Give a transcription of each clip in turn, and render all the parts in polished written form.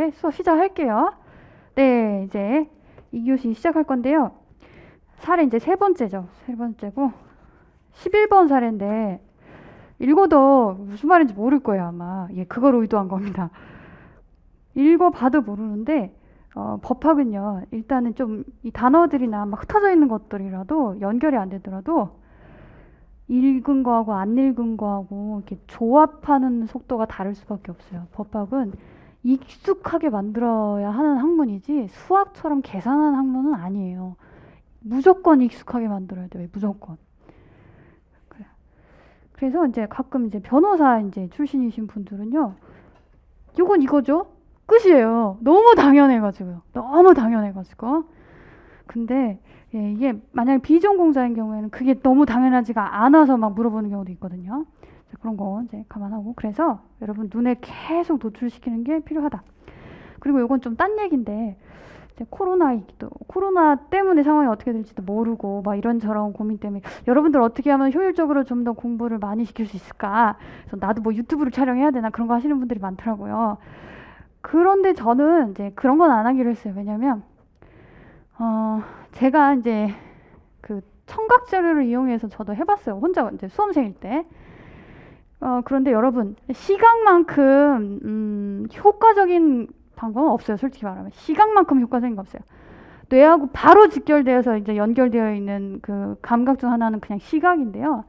이제 수업 시작할게요. 네, 이제 2교시 시작할 건데요. 사례 이제 세 번째죠. 세 번째고 11번 사례인데 읽어도 무슨 말인지 모를 거예요, 아마. 예, 그걸 의도한 겁니다. 읽어봐도 모르는데 법학은요. 일단은 좀 이 단어들이나 막 흩어져 있는 것들이라도 연결이 안 되더라도 읽은 거하고 안 읽은 거하고 이렇게 조합하는 속도가 다를 수밖에 없어요. 법학은 익숙하게 만들어야 하는 학문이지 수학처럼 계산하는 학문은 아니에요. 무조건 익숙하게 만들어야 돼요. 무조건. 그래서 이제 가끔 이제 변호사 이제 출신이신 분들은요, 이건 이거죠? 끝이에요. 너무 당연해가지고요. 너무 당연해가지고. 근데 예, 이게 만약 비전공자인 경우에는 그게 너무 당연하지가 않아서 막 물어보는 경우도 있거든요. 그런 거 이제 감안하고, 그래서 여러분 눈에 계속 노출시키는 게 필요하다. 그리고 이건 좀 딴 얘기인데, 이제 코로나 때문에 상황이 어떻게 될지도 모르고 막 이런저런 고민 때문에 여러분들 어떻게 하면 효율적으로 좀 더 공부를 많이 시킬 수 있을까? 그래서 나도 뭐 유튜브를 촬영해야 되나 그런 거 하시는 분들이 많더라고요. 그런데 저는 이제 그런 건 안 하기로 했어요. 왜냐면 제가 이제 그 청각 자료를 이용해서 저도 해봤어요. 혼자 이제 수험생일 때. 그런데 여러분, 시각만큼 효과적인 방법은 없어요. 솔직히 말하면 시각만큼 효과적인 거 없어요. 뇌하고 바로 직결되어서 이제 연결되어 있는 그 감각 중 하나는 그냥 시각인데요.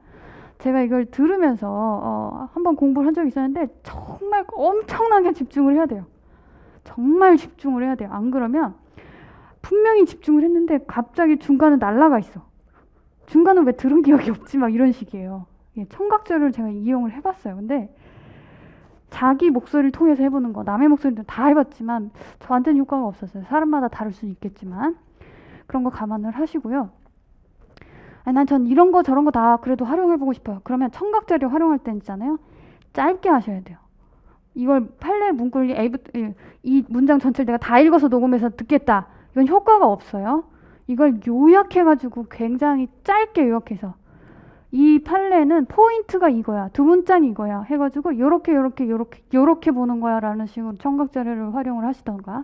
제가 이걸 들으면서 한번 공부를 한 적이 있었는데 정말 엄청나게 집중을 해야 돼요. 정말 집중을 해야 돼요. 안 그러면 분명히 집중을 했는데 갑자기 중간에 날아가 있어. 중간은 왜 들은 기억이 없지? 막 이런 식이에요. 청각자료를 제가 이용을 해봤어요. 근데 자기 목소리를 통해서 해보는 거, 남의 목소리도 다 해봤지만 저한테는 효과가 없었어요. 사람마다 다를 수는 있겠지만 그런 거 감안을 하시고요. 난 전 이런 거 저런 거 다 그래도 활용해보고 싶어요. 그러면 청각자료 활용할 때 있잖아요. 짧게 하셔야 돼요. 이걸 판례 문구를 이 문장 전체를 내가 다 읽어서 녹음해서 듣겠다. 이건 효과가 없어요. 이걸 요약해가지고 굉장히 짧게 요약해서 이 판례는 포인트가 이거야, 두 문장이 이거야 해가지고 요렇게 보는 거야 라는 식으로 청각자료를 활용을 하시던가.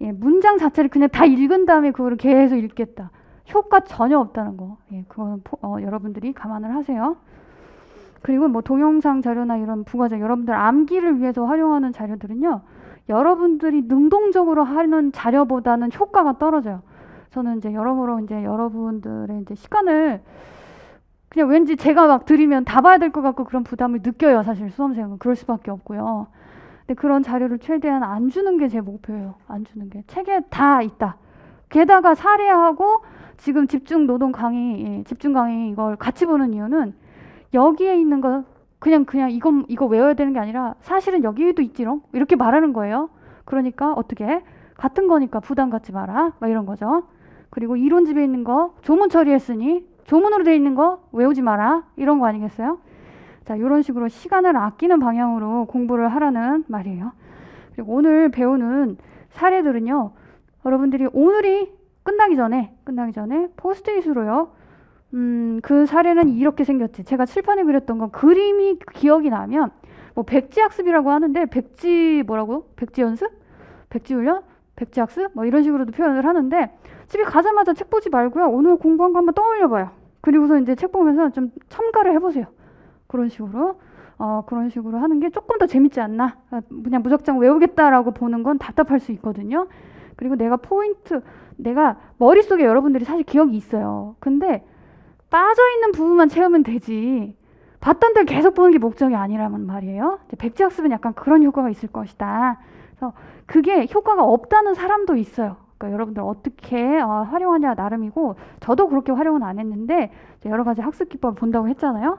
예, 문장 자체를 그냥 다 읽은 다음에 그거를 계속 읽겠다. 효과 전혀 없다는 거. 예, 그거는 여러분들이 감안을 하세요. 그리고 뭐 동영상 자료나 이런 부가적 여러분들 암기를 위해서 활용하는 자료들은요, 여러분들이 능동적으로 하는 자료보다는 효과가 떨어져요. 저는 이제 여러모로 이제 여러분들의 이제 시간을 그냥 왠지 제가 막 드리면 다 봐야 될 것 같고 그런 부담을 느껴요. 사실 수험생은 그럴 수밖에 없고요. 근데 그런 자료를 최대한 안 주는 게 제 목표예요. 안 주는 게. 책에 다 있다. 게다가 사례하고 지금 집중 노동 강의, 집중 강의 이걸 같이 보는 이유는 여기에 있는 거 그냥 이거 외워야 되는 게 아니라 사실은 여기에도 있지롱 이렇게 말하는 거예요. 그러니까 어떻게 같은 거니까 부담 갖지 마라 막 이런 거죠. 그리고 이론집에 있는 거 조문 처리했으니 조문으로 돼 있는 거 외우지 마라 이런 거 아니겠어요? 자, 이런 식으로 시간을 아끼는 방향으로 공부를 하라는 말이에요. 그리고 오늘 배우는 사례들은요, 여러분들이 오늘이 끝나기 전에 포스트잇으로요, 그 사례는 이렇게 생겼지. 제가 칠판에 그렸던 건 그림이 기억이 나면 뭐 백지학습이라고 하는데 백지 연습? 백지 훈련? 백지 학습? 뭐 이런 식으로도 표현을 하는데 집에 가자마자 책 보지 말고요. 오늘 공부한 거 한번 떠올려 봐요. 그리고서 이제 책 보면서 좀 첨가를 해보세요. 그런 식으로 하는 게 조금 더 재밌지 않나? 그냥 무작정 외우겠다라고 보는 건 답답할 수 있거든요. 그리고 내가 머릿속에 여러분들이 사실 기억이 있어요. 근데 빠져있는 부분만 채우면 되지 봤던 데를 계속 보는 게 목적이 아니라는 말이에요. 백지학습은 약간 그런 효과가 있을 것이다. 그래서 그게 효과가 없다는 사람도 있어요. 그러니까 여러분들 어떻게 활용하냐 나름이고, 저도 그렇게 활용은 안 했는데 여러 가지 학습 기법을 본다고 했잖아요.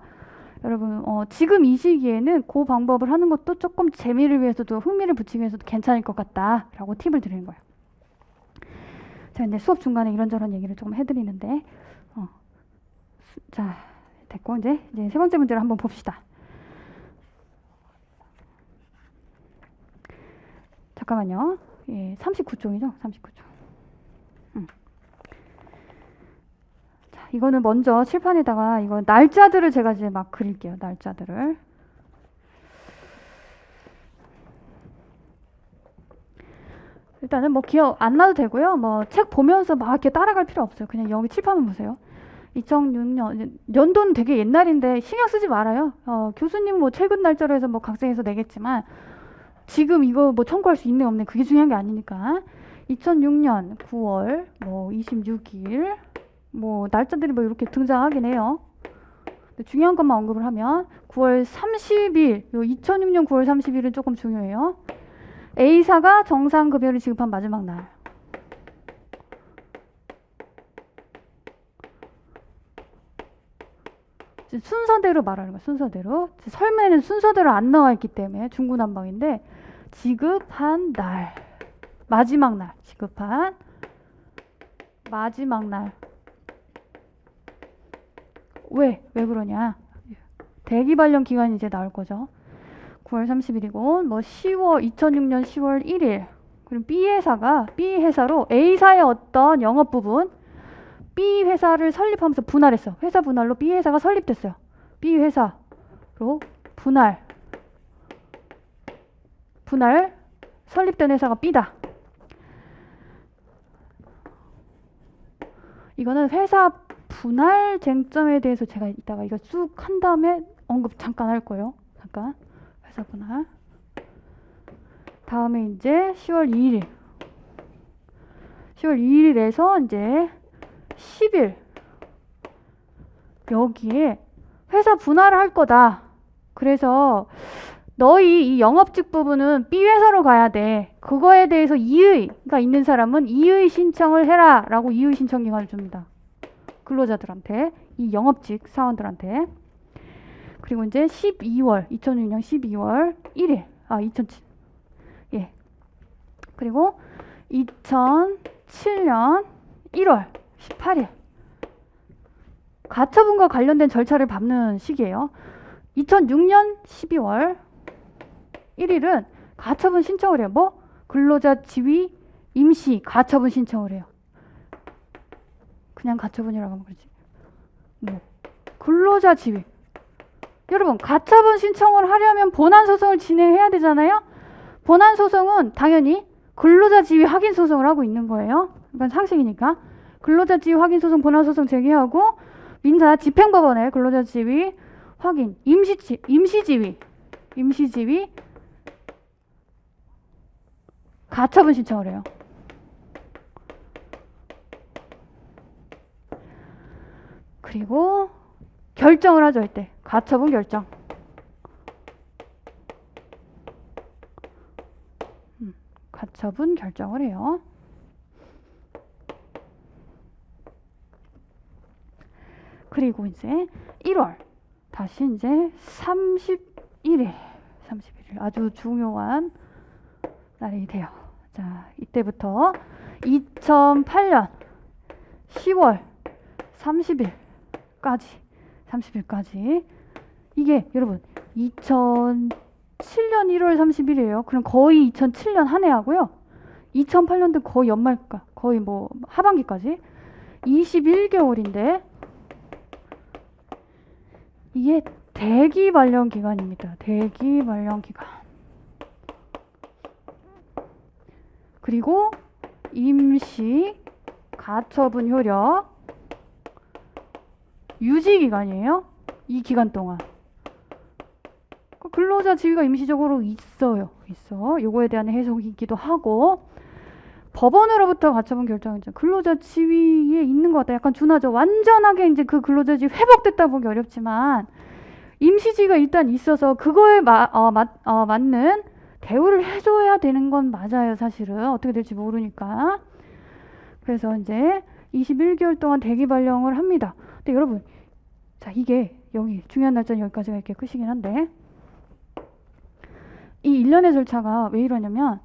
여러분 지금 이 시기에는 그 방법을 하는 것도 조금 재미를 위해서도 흥미를 붙이기 위해서도 괜찮을 것 같다라고 팁을 드리는 거예요. 제가 이제 수업 중간에 이런저런 얘기를 조금 해드리는데 자, 됐고 이제 세 번째 문제를 한번 봅시다. 잠깐만요. 예, 39쪽이죠. 39쪽. 자, 이거는 먼저 칠판에다가 이거 날짜들을 제가 이제 막 그릴게요. 날짜들을. 일단은 뭐 기억 안 나도 되고요. 뭐 책 보면서 막 이렇게 따라갈 필요 없어요. 그냥 여기 칠판만 보세요. 2006년 연도는 되게 옛날인데 신경 쓰지 말아요. 교수님 뭐 최근 날짜로 해서 뭐 각색해서 내겠지만 지금 이거 뭐 청구할 수 있네 없네 그게 중요한 게 아니니까. 2006년 9월 뭐 26일 뭐 날짜들이 뭐 이렇게 등장하긴 해요. 중요한 것만 언급을 하면 9월 30일, 요 2006년 9월 30일은 조금 중요해요. A사가 정상급여를 지급한 마지막 날. 순서대로 말하는 거야, 순서대로. 설명에는 순서대로 안 나와 있기 때문에 중구난방인데 지급한 날, 마지막 날, 지급한 마지막 날. 왜 그러냐? 대기 발령 기간이 이제 나올 거죠. 9월 30일이고 뭐 2006년 10월 1일. 그럼 B 회사로 A사의 어떤 영업 부분 B 회사를 설립하면서 분할했어. 회사 분할로 B 회사가 설립됐어요. B 회사로 분할 설립된 회사가 B다. 이거는 회사 분할 쟁점에 대해서 제가 이따가 이거 쭉 한 다음에 언급 잠깐 할 거예요. 잠깐. 회사 분할. 다음에 이제 10월 2일. 10월 2일에서 이제 10일. 여기에 회사 분할을 할 거다. 그래서 너희 이 영업직 부분은 B 회사로 가야 돼. 그거에 대해서 이의가 있는 사람은 이의 신청을 해라 라고 이의 신청 기간을 줍니다. 근로자들한테, 이 영업직 사원들한테. 그리고 이제 2006년 12월 1일. 2007. 예. 그리고 2007년 1월 18일. 가처분과 관련된 절차를 밟는 시기예요. 2006년 12월 1일은 가처분 신청을 해요. 뭐? 근로자 지위 임시 가처분 신청을 해요. 그냥 가처분이라고 하면 그러지. 뭐 근로자 지위. 여러분 가처분 신청을 하려면 본안소송을 진행해야 되잖아요. 본안소송은 당연히 근로자 지위 확인 소송을 하고 있는 거예요. 이건 상식이니까. 근로자 지위 확인 소송 본안소송 제기하고 민사 집행법원에 근로자 지위 확인 임시지위 가처분 신청을 해요. 그리고 결정을 하죠. 이때 가처분 결정. 가처분 결정을 해요. 그리고 이제 1월 다시 이제 31일 아주 중요한 날이 돼요. 자, 이때부터 2008년 10월 30일까지 이게 여러분 2007년 1월 30일이에요. 그럼 거의 2007년 한 해 하고요. 2008년도 거의 연말까 거의 뭐 하반기까지 21개월인데 이게 대기 발령 기간입니다. 대기 발령 기간. 그리고 임시 가처분 효력 유지 기간이에요. 이 기간 동안. 근로자 지위가 임시적으로 있어. 요거에 대한 해석이기도 하고 법원으로부터 가처분 결정이죠. 근로자 지위에 있는 것 같다. 약간 준하죠. 완전하게 이제 그 근로자 지위 회복됐다 보기 어렵지만 임시지위가 일단 있어서 그거에 맞는 대우를 해줘야 되는 건 맞아요. 사실은 어떻게 될지 모르니까. 그래서 이제 21개월 동안 대기 발령을 합니다. 근데 여러분, 자 이게 여기 중요한 날짜는 여기까지가 이렇게 끝이긴 한데 이 일련의 절차가 왜 이러냐면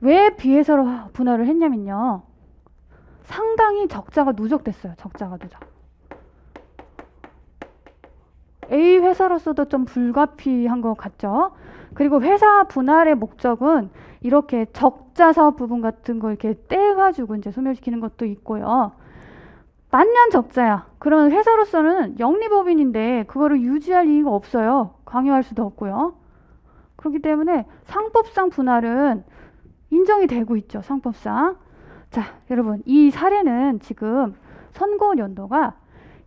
왜 B회사로 분할을 했냐면요. 상당히 적자가 누적됐어요. 적자가 누적. A 회사로서도 좀 불가피한 것 같죠. 그리고 회사 분할의 목적은 이렇게 적자 사업 부분 같은 거 이렇게 떼가지고 이제 소멸시키는 것도 있고요. 만년 적자야. 그러면 회사로서는 영리법인인데 그거를 유지할 이유가 없어요. 강요할 수도 없고요. 그렇기 때문에 상법상 분할은 인정이 되고 있죠, 상법상. 자, 여러분, 이 사례는 지금 선고 연도가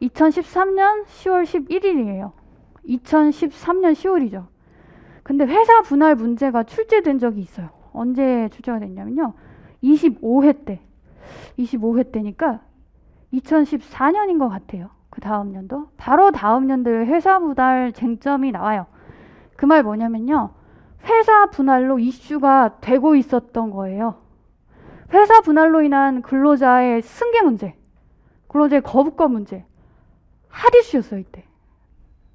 2013년 10월 11일이에요. 2013년 10월이죠. 근데 회사 분할 문제가 출제된 적이 있어요. 언제 출제가 됐냐면요. 25회 때. 25회 때니까 2014년인 것 같아요. 그 다음 연도. 바로 다음 연도에 회사 분할 쟁점이 나와요. 그 말 뭐냐면요. 회사 분할로 이슈가 되고 있었던 거예요. 회사 분할로 인한 근로자의 승계 문제, 근로자의 거부권 문제, 핫이슈였어요, 이때.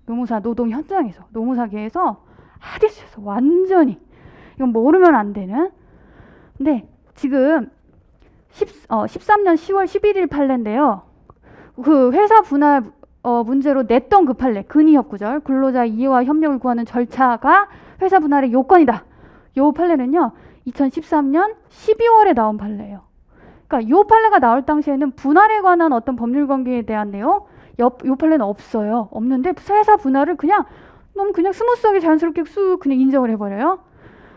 노무사 노동 현장에서, 노무사계에서 핫이슈였어, 완전히. 이건 모르면 안 되는. 근데 지금 13년 10월 11일 판례인데요. 그 회사 분할 문제로 냈던 그 판례, 근위협구절, 근로자 이해와 협력을 구하는 절차가 회사 분할의 요건이다. 요 판례는요, 2013년 12월에 나온 판례예요. 그러니까 요 판례가 나올 당시에는 분할에 관한 어떤 법률 관계에 대한 내용, 요 판례는 없어요. 없는데 회사 분할을 그냥 너무 그냥 스무스하게 자연스럽게 쑥 그냥 인정을 해버려요.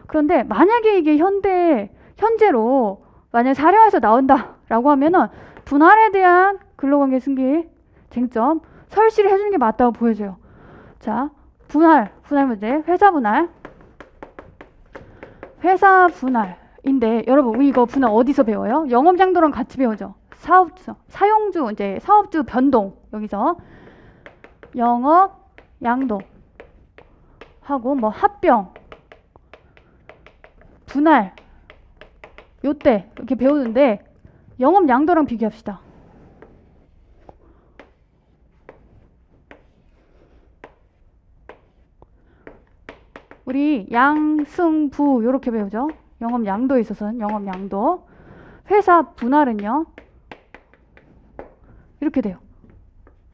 그런데 만약에 이게 현재로 만약 사례화에서 나온다라고 하면은 분할에 대한 근로관계 승계 쟁점 설치를 해주는 게 맞다고 보여져요. 자, 분할 문제, 회사 분할인데 여러분 우리 이거 분할 어디서 배워요? 영업양도랑 같이 배우죠. 사용주 이제 사업주 변동 여기서 영업양도 하고 뭐 합병, 분할 요때 이렇게 배우는데 영업양도랑 비교합시다. 우리 양승부 요렇게 배우죠. 영업양도에 있어서는 영업양도. 회사 분할은요. 이렇게 돼요.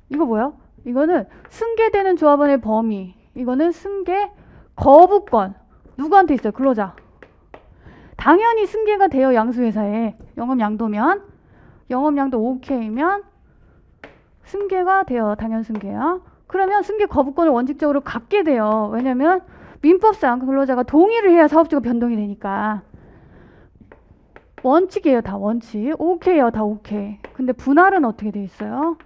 이거 뭐야? 이거는 승계되는 조합원의 범위. 이거는 승계 거부권. 누구한테 있어요? 근로자. 당연히 승계가 돼요. 양수회사에. 영업양도면. 영업양도 오케이면 승계가 돼요. 당연 승계야. 그러면 승계 거부권을 원칙적으로 갖게 돼요. 왜냐면 민법상 근로자가 동의를 해야 사업주가 변동이 되니까. 원칙이에요. 다 원칙. 오케이요. 다 오케이. 근데 분할은 어떻게 돼 있어요?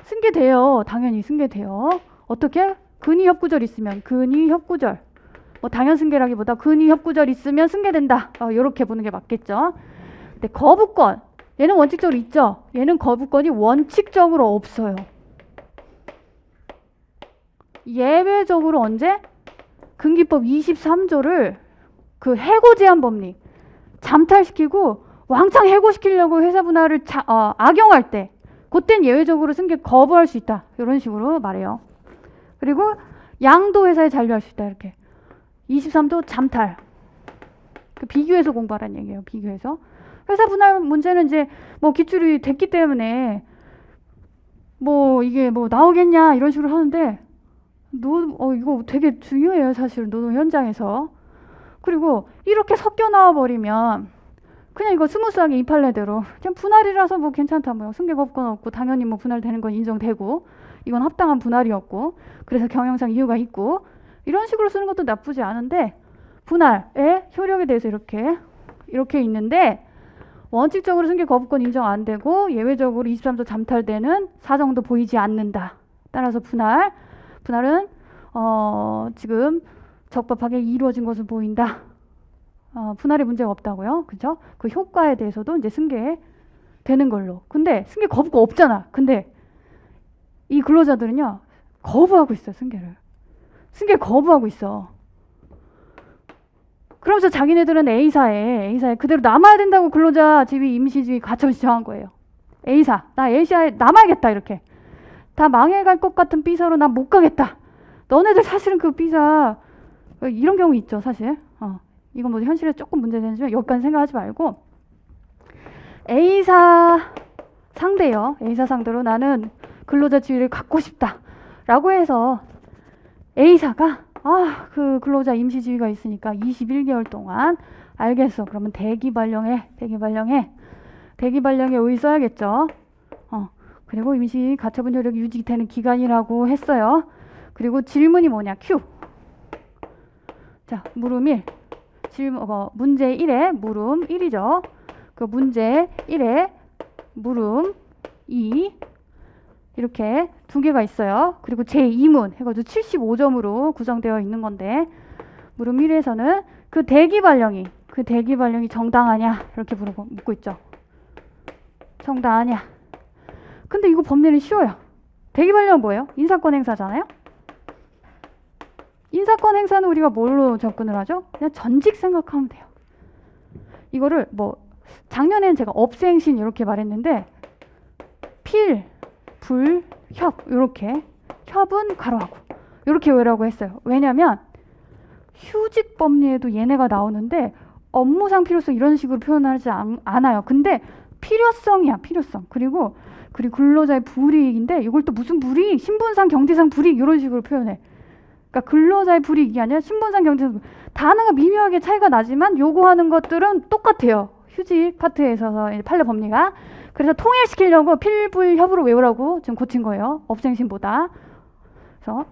승계돼요. 당연히 승계돼요. 어떻게? 근위협구절 있으면 근위협구절. 뭐 당연 승계라기보다 근위협구절 있으면 승계된다. 이렇게 보는 게 맞겠죠. 근데 거부권. 얘는 원칙적으로 있죠. 얘는 거부권이 원칙적으로 없어요. 예외적으로 언제? 근기법 23조를 그 해고 제한 법리 잠탈시키고 왕창 해고시키려고 회사 분할을 악용할 때 그땐 예외적으로 승계 거부할 수 있다. 이런 식으로 말해요. 그리고 양도 회사에 잔류할 수 있다. 이렇게 23조 잠탈. 그 비교해서 공부하라는 얘기예요. 비교해서. 회사 분할 문제는 이제 뭐 기출이 됐기 때문에 뭐 이게 뭐 나오겠냐 이런 식으로 하는데 이거 되게 중요해요. 사실 노동 현장에서. 그리고 이렇게 섞여 나와 버리면 그냥 이거 스무스하게 이 판례대로 그냥 분할이라서 뭐 괜찮다. 뭐 승계 거부권 없고 당연히 뭐 분할되는 건 인정되고 이건 합당한 분할이었고 그래서 경영상 이유가 있고 이런 식으로 쓰는 것도 나쁘지 않은데 분할의 효력에 대해서 이렇게 있는데 원칙적으로 승계 거부권 인정 안 되고 예외적으로 23조 잠탈되는 사정도 보이지 않는다. 따라서 분할은 지금 적법하게 이루어진 것으로 보인다. 분할에 문제가 없다고요. 그죠? 그 효과에 대해서도 이제 승계되는 걸로. 근데 승계 거부가 없잖아. 근데 이 근로자들은요. 거부하고 있어요. 승계 거부하고 있어. 그러면서 자기네들은 A사에 그대로 남아야 된다고 근로자 지위, 임시지위, 가처분 신청한 거예요. 나 A사에 남아야겠다 이렇게. 다 망해갈 것 같은 B사로 난 못 가겠다. 너네들 사실은 그 B사 이런 경우 있죠 사실. 이건 뭐 현실에 조금 문제되지만 여기까지 생각하지 말고 A사 상대요. A사 상대로 나는 근로자 지위를 갖고 싶다 라고 해서 A사가 그 근로자 임시지위가 있으니까 21개월 동안 알겠어. 그러면 대기 발령에 의 써야겠죠. 그리고 임시 가처분 효력이 유지되는 기간이라고 했어요. 그리고 질문이 뭐냐? Q. 자, 물음 1. 문제 1에 물음 1이죠. 그 문제 1에 물음 2 이렇게 두 개가 있어요. 그리고 제2문 해가지고 75점으로 구성되어 있는 건데 물음 1에서는 그 대기 발령이 정당하냐 이렇게 묻고 있죠. 정당하냐. 근데 이거 법리는 쉬워요. 대기 발령은 뭐예요? 인사권 행사잖아요. 인사권 행사는 우리가 뭘로 접근을 하죠? 그냥 전직 생각하면 돼요. 이거를 작년에는 제가 업생신 이렇게 말했는데 필, 불, 협 이렇게 협은 가로하고 이렇게 외우라고 했어요. 왜냐면 휴직 법리에도 얘네가 나오는데 업무상 필요성 이런 식으로 표현하지 않아요. 근데 필요성이야, 필요성. 그리고 근로자의 불이익인데 이걸 또 무슨 불이익? 신분상 경제상 불이익 이런 식으로 표현해. 그러니까 근로자의 불이익이 아니라 신분상 경제상 단어가 미묘하게 차이가 나지만 요구하는 것들은 똑같아요. 휴직 파트에 있어서 판례 법리가. 그래서 통일시키려고 필불협으로 외우라고 지금 고친 거예요. 업생신보다. 그래서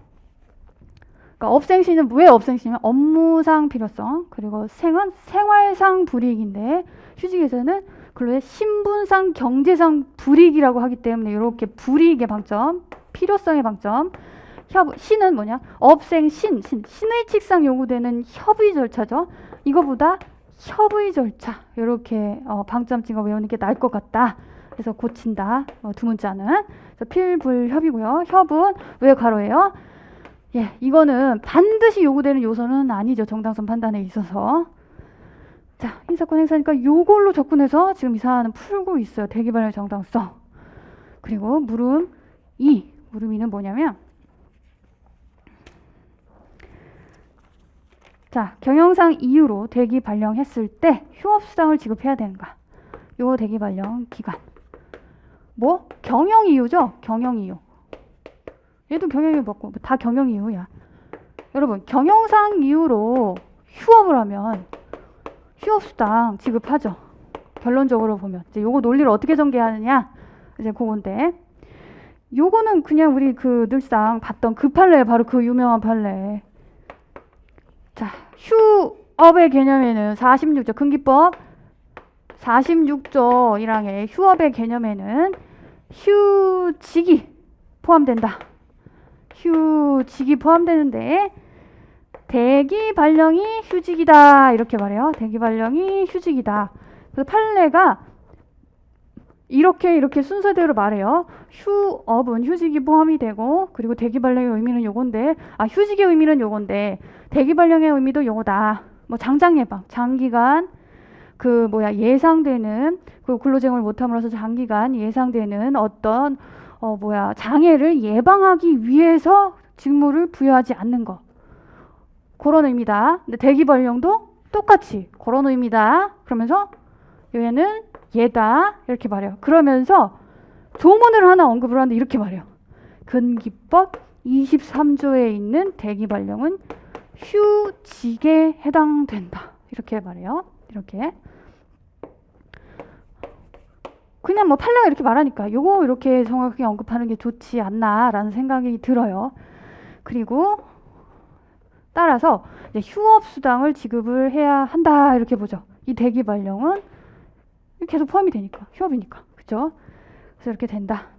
그러니까 업생신은 왜 업생신이면 업무상 필요성, 그리고 생은 생활상 불이익인데 휴직에서는 근로의 신분상 경제상 불이익이라고 하기 때문에 이렇게 불이익의 방점, 필요성의 방점. 신은 뭐냐? 신의 칙상 요구되는 협의 절차죠. 이거보다 협의 절차 이렇게 방점 찍어 외우는 게 나을 것 같다. 그래서 고친다. 두 문자는. 그래서 필불협이고요. 협은 왜 가로예요? 예, 이거는 반드시 요구되는 요소는 아니죠. 정당성 판단에 있어서. 자, 인사권 행사니까 요걸로 접근해서 지금 이 사안은 풀고 있어요. 대기 발령 정당성. 그리고 물음 2. 물음 2는 뭐냐면 자, 경영상 이유로 대기 발령했을 때 휴업수당을 지급해야 되는가? 요 대기 발령 기간. 경영 이유죠? 경영 이유. 얘도 경영 이유 맞고 다 경영 이유야. 여러분, 경영상 이유로 휴업을 하면 휴업수당 지급하죠. 결론적으로 보면. 이제 요거 논리를 어떻게 전개하느냐? 이제 그건데. 요거는 그냥 우리 늘상 봤던 그 판례, 바로 그 유명한 판례. 자, 휴업의 개념에는 46조 근기법 46조 1항의 휴업의 개념에는 휴직이 포함된다. 휴직이 포함되는데 대기 발령이 휴직이다 이렇게 말해요. 대기 발령이 휴직이다. 그래서 판례가 이렇게 순서대로 말해요. 휴업은 휴직이 포함이 되고 그리고 대기 발령의 의미는 요건데 휴직의 의미는 요건데 대기 발령의 의미도 요거다. 장장 예방, 장기간 예상되는 근로쟁을 못함으로써 장기간 예상되는 어떤 장애를 예방하기 위해서 직무를 부여하지 않는 것. 그런 의미다. 근데 대기 발령도 똑같이 그런 의미다. 그러면서 얘는 얘다 이렇게 말해요. 그러면서 조문을 하나 언급을 하는데 이렇게 말해요. 근기법 23조에 있는 대기 발령은 휴직에 해당된다. 이렇게 말해요. 이렇게. 그냥 판례가 이렇게 말하니까 요거 이렇게 정확하게 언급하는 게 좋지 않나라는 생각이 들어요. 그리고 따라서 이제 휴업수당을 지급을 해야 한다 이렇게 보죠. 이 대기 발령은 계속 포함이 되니까 휴업이니까 그죠? 그래서 이렇게 된다.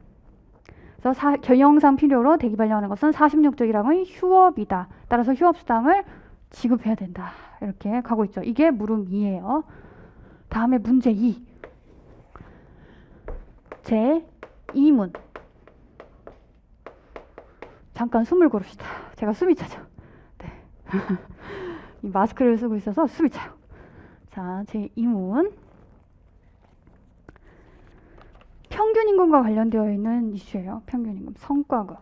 그래서 경영상 필요로 대기 발령하는 것은 46조 1항의 휴업이다. 따라서 휴업수당을 지급해야 된다. 이렇게 가고 있죠. 이게 물음 2예요. 다음에 문제 2. 제 2문. 잠깐 숨을 고릅시다. 제가 숨이 차죠. 네. 이 마스크를 쓰고 있어서 숨이 차요. 자, 제 2문. 평균임금과 관련되어 있는 이슈예요. 평균임금, 성과급.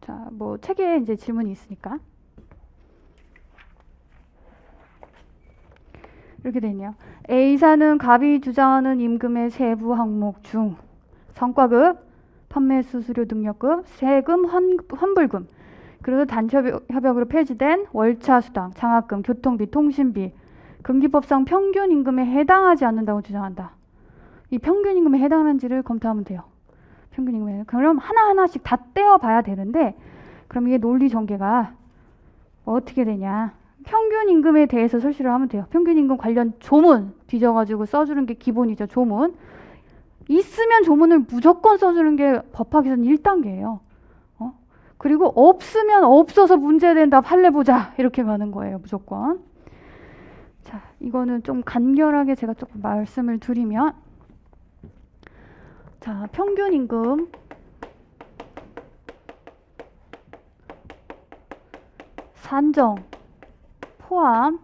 자, 책에 이제 질문이 있으니까. 이렇게 돼 있네요. A사는 갑이 주장하는 임금의 세부 항목 중 성과급, 판매 수수료 등록급, 세금, 환불금, 그리고 단체 협약으로 폐지된 월차 수당, 장학금, 교통비, 통신비, 근기법상 평균 임금에 해당하지 않는다고 주장한다. 이 평균 임금에 해당하는지를 검토하면 돼요. 평균 임금에. 그럼 하나하나씩 다 떼어 봐야 되는데 그럼 이게 논리 전개가 어떻게 되냐. 평균 임금에 대해서 설치를 하면 돼요. 평균 임금 관련 조문 뒤져가지고 써주는 게 기본이죠. 조문. 있으면 조문을 무조건 써주는 게 법학에서는 1단계예요. 그리고 없으면 없어서 문제된다. 판례 보자. 이렇게 가는 거예요. 무조건. 자, 이거는 좀 간결하게 제가 조금 말씀을 드리면, 자, 평균 임금 산정 포함의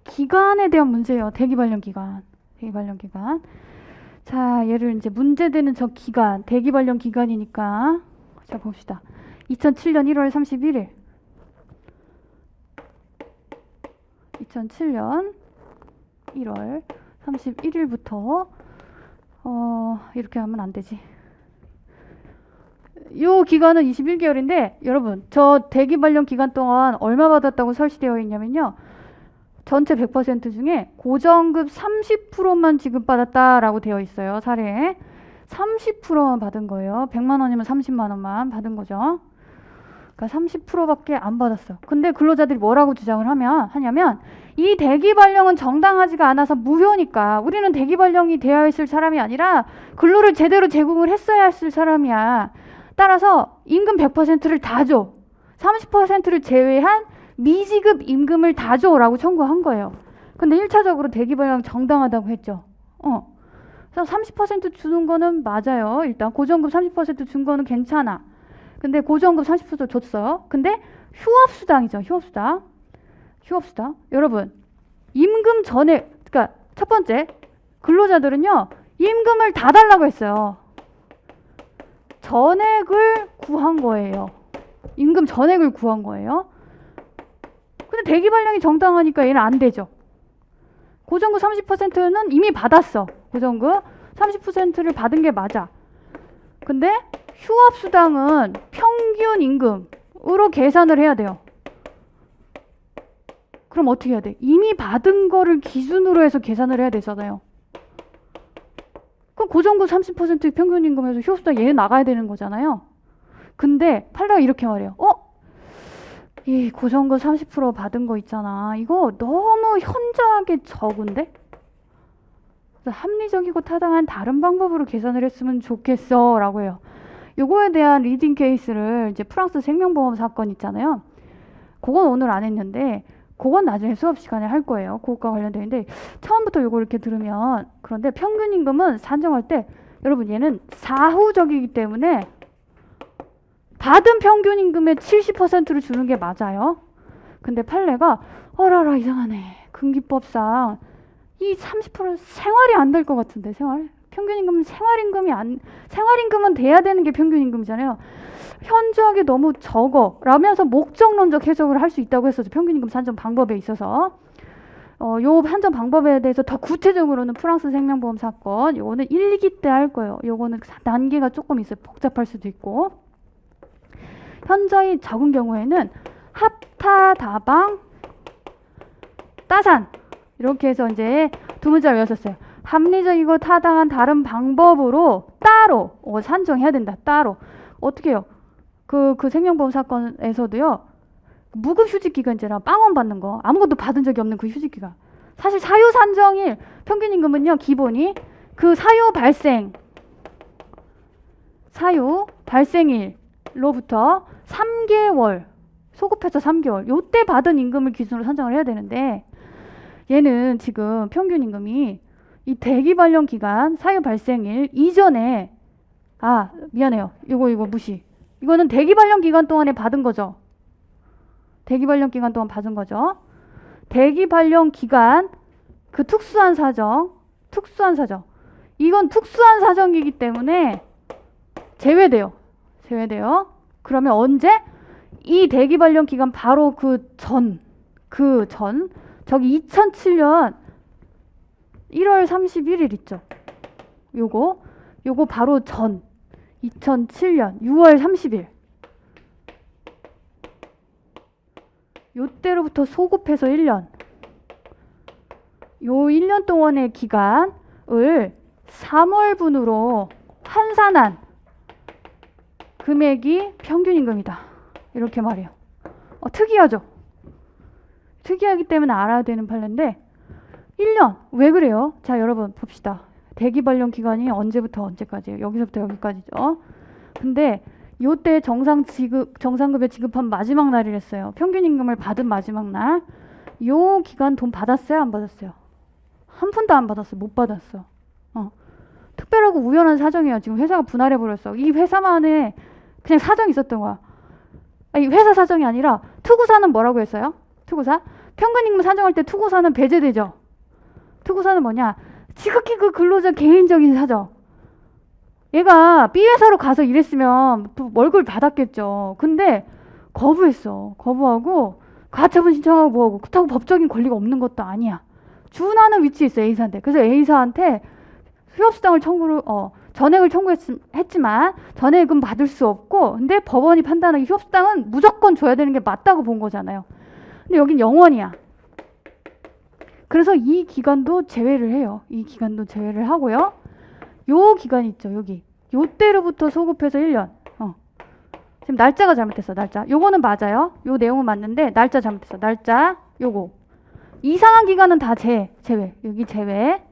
기간에 대한 문제예요. 대기발령 기간. 대기발령 기간. 자, 얘를 이제 문제되는 저 기간, 대기발령 기간이니까, 자, 봅시다. 2007년 1월 31일. 2007년 1월 31일부터, 이렇게 하면 안 되지. 요 기간은 21개월인데, 여러분, 저 대기발령 기간 동안 얼마 받았다고 설치되어 있냐면요. 전체 100% 중에 고정급 30%만 지급받았다라고 되어 있어요. 사례에. 30%만 받은 거예요. 100만 원이면 30만 원만 받은 거죠. 그러니까 30%밖에 안 받았어. 근데 근로자들이 뭐라고 주장을 하냐면 이 대기발령은 정당하지가 않아서 무효니까 우리는 대기발령이 되어 있을 사람이 아니라 근로를 제대로 제공을 했어야 했을 사람이야. 따라서 임금 100%를 다 줘. 30%를 제외한 미지급 임금을 다 줘라고 청구한 거예요. 근데 1차적으로 대기발령 정당하다고 했죠. 그래서 30% 주는 거는 맞아요. 일단 고정급 30% 준 거는 괜찮아. 근데 고정급 30% 줬어요. 근데 휴업수당이죠. 휴업수당. 휴업수당. 여러분, 임금 전에, 그러니까 첫 번째, 근로자들은요, 임금을 다 달라고 했어요. 전액을 구한 거예요. 임금 전액을 구한 거예요. 근데 대기발령이 정당하니까 얘는 안 되죠. 고정급 30%는 이미 받았어. 고정급 30%를 받은 게 맞아. 근데 휴업수당은 평균 임금으로 계산을 해야 돼요. 그럼 어떻게 해야 돼? 이미 받은 거를 기준으로 해서 계산을 해야 되잖아요. 그럼 고정급 30% 평균 임금에서 휴업수당 얘는 나가야 되는 거잖아요. 근데 판례가 이렇게 말해요. 이 고정급 30% 받은 거 있잖아. 이거 너무 현저하게 적은데? 합리적이고 타당한 다른 방법으로 계산을 했으면 좋겠어 라고 해요. 요거에 대한 리딩 케이스를 이제 프랑스 생명보험 사건 있잖아요. 그건 오늘 안 했는데 그건 나중에 수업 시간에 할 거예요. 그것과 관련되어 있는데 처음부터 요거 이렇게 들으면 그런데 평균 임금은 산정할 때 여러분 얘는 사후적이기 때문에 받은 평균 임금의 70%를 주는 게 맞아요. 근데 판례가 어라라 이상하네. 근기법상 이 30% 생활이 안 될 것 같은데 생활? 평균 임금은 생활임금은 돼야 되는 게 평균 임금이잖아요. 현저하게 너무 적어 라면서 목적론적 해석을 할 수 있다고 했었죠. 평균 임금 산정 방법에 있어서. 요 산정 방법에 대해서 더 구체적으로는 프랑스 생명보험 사건 요거는 1, 2기 때 할 거예요. 요거는 단계가 조금 있어요. 복잡할 수도 있고. 현저히 적은 경우에는 합타, 다방, 따산 이렇게 해서 이제 두 문자를 외웠었어요. 합리적이고 타당한 다른 방법으로 따로 산정해야 된다. 따로. 어떻게 해요? 그 생명보험 사건에서도요. 무급휴직기간제라 빵원 받는 거 아무것도 받은 적이 없는 그 휴직기간. 사실 사유 산정일 평균임금은요. 기본이 그 사유 발생일로부터 3개월 소급해서 3개월 요때 받은 임금을 기준으로 산정을 해야 되는데 얘는 지금 평균 임금이 이 대기발령 기간 사유 발생일 이전에 미안해요. 이거 무시. 이거는 대기발령 기간 동안에 받은 거죠. 대기발령 기간 동안 받은 거죠. 대기발령 기간 그 특수한 사정. 이건 특수한 사정이기 때문에 제외돼요. 그러면 언제? 이 대기발령 기간 바로 그 전 저기 2007년 1월 31일 있죠. 요거 바로 전 2007년 6월 30일 요때로부터 소급해서 1년 요 1년 동안의 기간을 3월분으로 환산한 금액이 평균임금이다. 이렇게 말해요. 특이하죠? 특이하기 때문에 알아야 되는 판례인데 1년. 왜 그래요? 자, 여러분 봅시다. 대기 발령 기간이 언제부터 언제까지예요? 여기서부터 여기까지죠. 근데 요때 정상급여 지급한 마지막 날이랬어요. 평균 임금을 받은 마지막 날. 요 기간 돈 받았어요? 안 받았어요? 한 푼도 안 받았어. 못 받았어. 특별하고 우연한 사정이에요. 지금 회사가 분할해버렸어. 이 회사만에 그냥 사정이 있었던 거야. 아니, 회사 사정이 아니라 투구사는 뭐라고 했어요? 투구사? 평균 임금 산정할 때 투구사는 배제되죠. 투구사는 뭐냐? 지극히 그 근로자 개인적인 사정. 얘가 B 회사로 가서 일했으면 또 월급을 받았겠죠. 근데 거부했어. 거부하고 가처분 신청하고 뭐하고 그렇다고 법적인 권리가 없는 것도 아니야. 준하는 위치에 있어 A사한테. 그래서 A사한테 휴업수당을 전액을 청구했지만 전액은 받을 수 없고 근데 법원이 판단하기 휴업수당은 무조건 줘야 되는 게 맞다고 본 거잖아요. 근데 여긴 0원이야. 그래서 이 기간도 제외를 해요. 이 기간도 제외를 하고요. 요 기간 있죠. 여기. 요때로부터 소급해서 1년. 지금 날짜가 잘못됐어. 날짜. 요거는 맞아요. 요 내용은 맞는데 날짜 잘못됐어. 날짜. 요거. 이상한 기간은 다 제외. 여기 제외.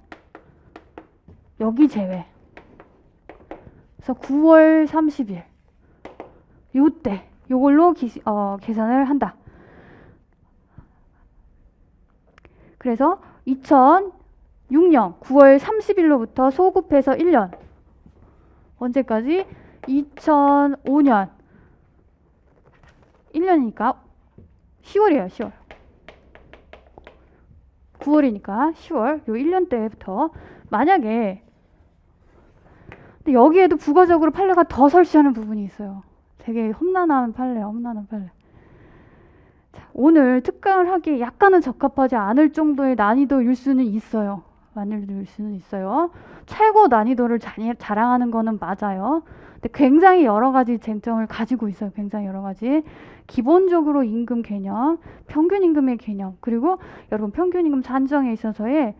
여기 제외. 그래서 9월 30일. 요때. 요걸로 계산을 한다. 그래서 2006년 9월 30일로부터 소급해서 1년. 언제까지? 2005년 1년이니까 10월이에요. 10월. 9월이니까 10월. 요 1년 때부터 만약에 근데 여기에도 부가적으로 판례가 더 설치하는 부분이 있어요. 되게 험난한 판례. 자, 오늘 특강을 하기에 약간은 적합하지 않을 정도의 난이도일 수는 있어요. 최고 난이도를 자랑하는 거는 맞아요. 근데 굉장히 여러 가지 쟁점을 가지고 있어요. 굉장히 여러 가지. 기본적으로 임금 개념, 평균 임금의 개념, 그리고 여러분 평균 임금 산정에 있어서의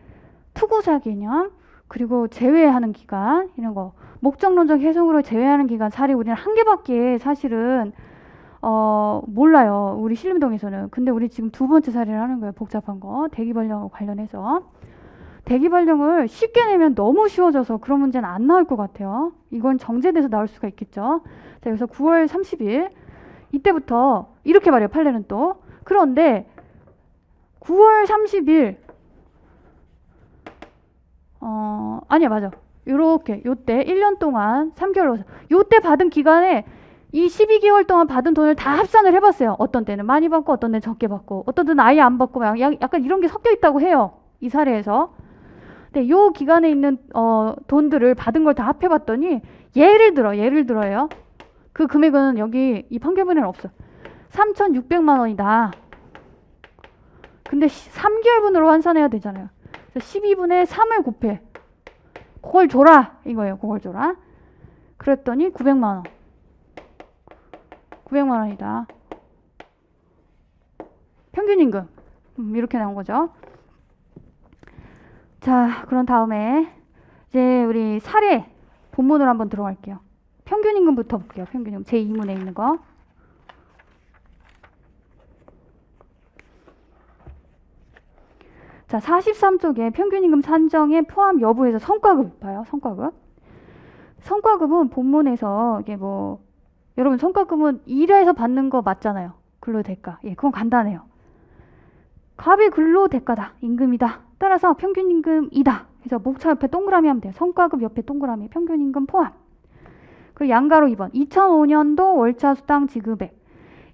투구사 개념, 그리고 제외하는 기간 이런 거. 목적론적 해석으로 제외하는 기간 사례 우리는 한 개밖에 사실은 몰라요. 우리 신림동에서는. 근데 우리 지금 두 번째 사례를 하는 거예요. 복잡한 거. 대기발령하고 관련해서. 대기발령을 쉽게 내면 너무 쉬워져서 그런 문제는 안 나올 것 같아요. 이건 정제돼서 나올 수가 있겠죠. 자, 그래서 9월 30일 이때부터 이렇게 말해요. 판례는 또. 그런데 9월 30일 아니야 맞아. 요렇게 요때 1년 동안 3개월 요때 받은 기간에 이 12개월 동안 받은 돈을 다 합산을 해봤어요. 어떤 때는 많이 받고 어떤 때는 적게 받고 어떤 때는 아예 안 받고 약간 이런 게 섞여 있다고 해요. 이 사례에서. 근데 요 기간에 있는 돈들을 받은 걸 다 합해봤더니 예를 들어요. 그 금액은 여기 이 판결문에는 없어. 3,600만 원이다. 근데 3개월분으로 환산해야 되잖아요. 그래서 12분의 3을 곱해. 그걸 줘라 이거예요. 그걸 줘라. 그랬더니 900만 원. 900만 원이다. 평균임금. 이렇게 나온 거죠. 자, 그런 다음에 이제 우리 사례 본문으로 한번 들어갈게요. 평균임금부터 볼게요. 평균임금 제2문에 있는 거. 자, 43쪽에 평균임금 산정에 포함 여부에서 성과급 봐요. 성과급은 본문에서 이게 뭐 여러분 성과급은 일해서 받는 거 맞잖아요. 근로대가. 예, 그건 간단해요. 갑이 근로대가다. 임금이다. 따라서 평균임금이다. 그래서 목차 옆에 동그라미 하면 돼요. 성과급 옆에 동그라미 평균임금 포함. 그리고 양가로 2번 2005년도 월차 수당 지급액.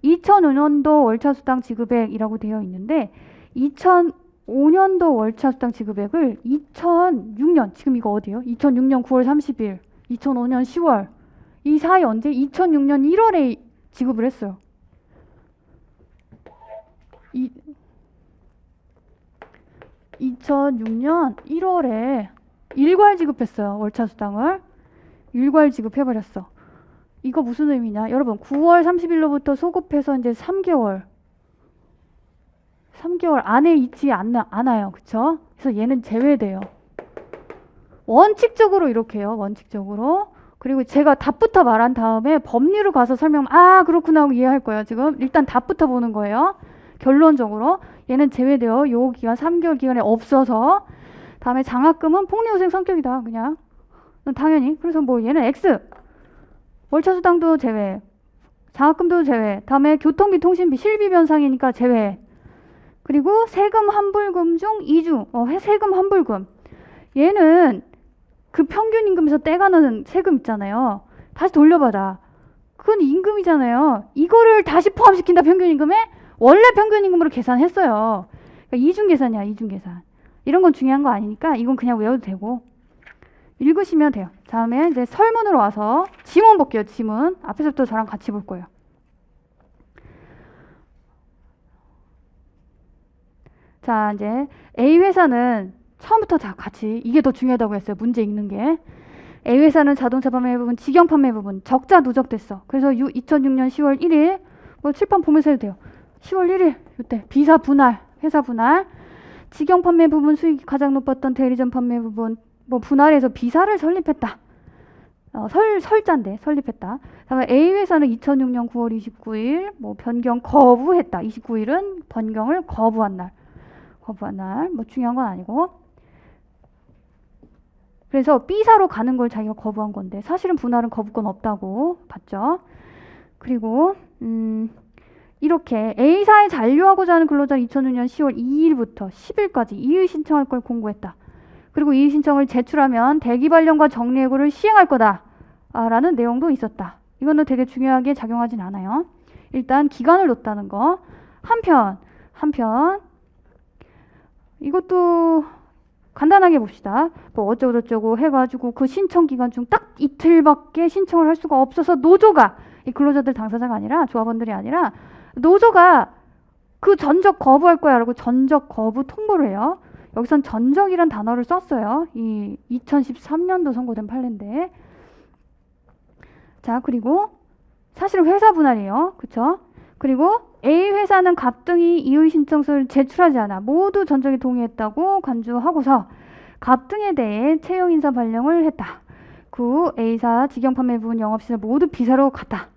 2005년도 월차 수당 지급액이라고 되어 있는데 2005년도 월차 수당 지급액을 2006년 지금 이거 어디예요? 2006년 9월 30일 2005년 10월 이 사이 언제? 2006년 1월에 지급을 했어요. 2006년 1월에 일괄 지급했어요. 월차 수당을. 일괄 지급해버렸어. 이거 무슨 의미냐? 여러분 9월 30일로부터 소급해서 이제 3개월 안에 있지 않아요. 그쵸? 그래서 얘는 제외돼요. 원칙적으로 이렇게 해요. 원칙적으로. 그리고 제가 답부터 말한 다음에 법리로 가서 설명, 그렇구나 하고 이해할 거예요. 지금 일단 답부터 보는 거예요. 결론적으로 얘는 제외돼요. 요 기간 3개월 기간에 없어서. 다음에 장학금은 복리후생 성격이다. 그냥 당연히. 그래서 뭐 얘는 X. 월차수당도 제외. 장학금도 제외. 다음에 교통비, 통신비, 실비 변상이니까 제외. 그리고 세금 환불금 중 이중. 세금 환불금. 얘는 그 평균 임금에서 떼가는 세금 있잖아요. 다시 돌려받아. 그건 임금이잖아요. 이거를 다시 포함시킨다 평균 임금에? 원래 평균 임금으로 계산했어요. 그러니까 이중 계산이야, 이중 계산. 이런 건 중요한 거 아니니까 이건 그냥 외워도 되고 읽으시면 돼요. 다음에 이제 설문으로 와서 지문 볼게요. 지문. 앞에서부터 저랑 같이 볼 거예요. 자, 이제 A 회사는 처음부터 다 같이 이게 더 중요하다고 했어요. 문제 읽는 게. A 회사는 자동차 판매 부분, 직영 판매 부분 적자 누적됐어. 그래서 2006년 10월 1일 뭐 칠판 보면서 해도 돼요. 10월 1일 이때 비사 분할, 회사 분할, 직영 판매 부분 수익이 가장 높았던 대리점 판매 부분 뭐 분할해서 비사를 설립했다. 설자인데 설립했다. 다음에 A 회사는 2006년 9월 29일 뭐 변경 거부했다. 29일은 변경을 거부한 날. 뭐 중요한 건 아니고. 그래서 B사로 가는 걸 자기가 거부한 건데 사실은 분할은 거부권 없다고 봤죠. 그리고 이렇게 A사에 잔류하고자 하는 근로자는 2006년 10월 2일부터 10일까지 이의 신청할 걸 공고했다. 그리고 이의 신청을 제출하면 대기 발령과 정리해고를 시행할 거다 라는 내용도 있었다. 이거는 되게 중요하게 작용하진 않아요. 일단 기간을 뒀다는 거. 한편 이것도 간단하게 봅시다. 뭐 어쩌고저쩌고 해가지고 그 신청 기간 중 딱 이틀밖에 신청을 할 수가 없어서 노조가, 이 근로자들 당사자가 아니라 조합원들이 아니라 노조가 그 전적 거부할 거야 라고 전적 거부 통보를 해요. 여기선 전적이란 단어를 썼어요. 이 2013년도 선고된 판례인데. 자, 그리고 사실은 회사 분할이에요. 그쵸? 그리고 A 회사는 갑등이 이의 신청서를 제출하지 않아 모두 전적이 동의했다고 간주하고서 갑등에 대해 채용 인사 발령을 했다. 그 후 A사 직영 판매 부분 영업시설 모두 비사로 갔다.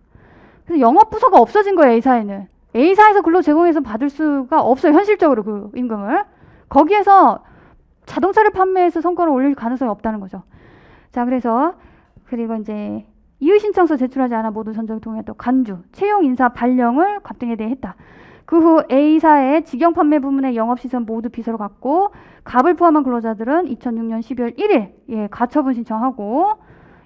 그래서 영업부서가 없어진 거예요. A사에는. A사에서 근로 제공해서 받을 수가 없어요. 현실적으로 그 임금을. 거기에서 자동차를 판매해서 성과를 올릴 가능성이 없다는 거죠. 자, 그리고 이제 이의 신청서 제출하지 않아 모두 전적이 동의했다고 간주, 채용 인사 발령을 갑등에 대해 했다. 그 후 A사의 직영 판매 부문의 영업시설 모두 비서로 갔고 갑을 포함한 근로자들은 2006년 12월 1일 가처분 신청하고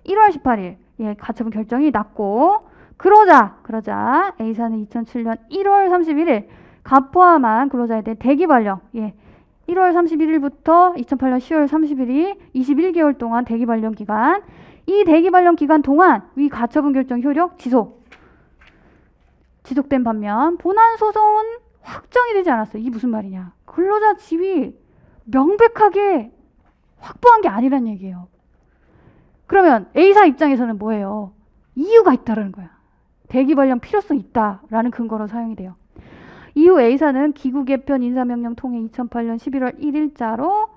1월 18일 가처분 결정이 났고 그러자 A사는 2007년 1월 31일 갑 포함한 근로자에 대해 대기 발령 1월 31일부터 2008년 10월 30일이 21개월 동안 대기 발령 기간. 이 대기 발령 기간 동안 위 가처분 결정 효력 지속된 반면 본안 소송은 확정이 되지 않았어요. 이게 무슨 말이냐? 근로자 지위 명백하게 확보한 게 아니란 얘기예요. 그러면 A사 입장에서는 뭐예요? 이유가 있다라는 거야. 대기 발령 필요성이 있다라는 근거로 사용이 돼요. 이후 A사는 기구 개편 인사명령 통해 2008년 11월 1일자로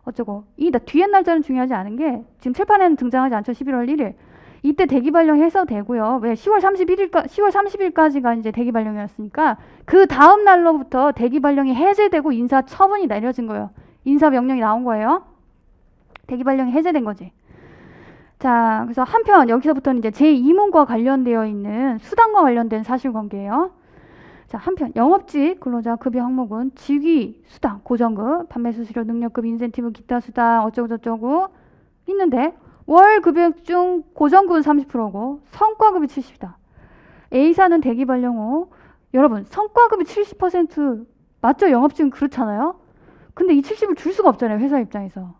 어쩌고 뒤에 날짜는 중요하지 않은 게 지금 칠판에는 등장하지 않죠. 11월 1일 이때 대기 발령해서 되고요. 왜 10월 30일까지가 이제 대기 발령이었으니까 그 다음 날로부터 대기 발령이 해제되고 인사 처분이 내려진 거예요. 인사 명령이 나온 거예요. 대기 발령이 해제된 거지. 자, 그래서 한편 여기서부터는 이제 제2문과 관련되어 있는 수당과 관련된 사실관계예요. 자, 한편 영업직 근로자 급여 항목은 직위 수당, 고정급, 판매 수수료, 능력급, 인센티브, 기타 수당 어쩌고저쩌고 있는데 월 급여액 중 고정급은 30%고 성과급이 70이다. A사는 대기 발령 후 여러분 성과급이 70% 맞죠? 영업직은 그렇잖아요. 근데 이 70을 줄 수가 없잖아요. 회사 입장에서.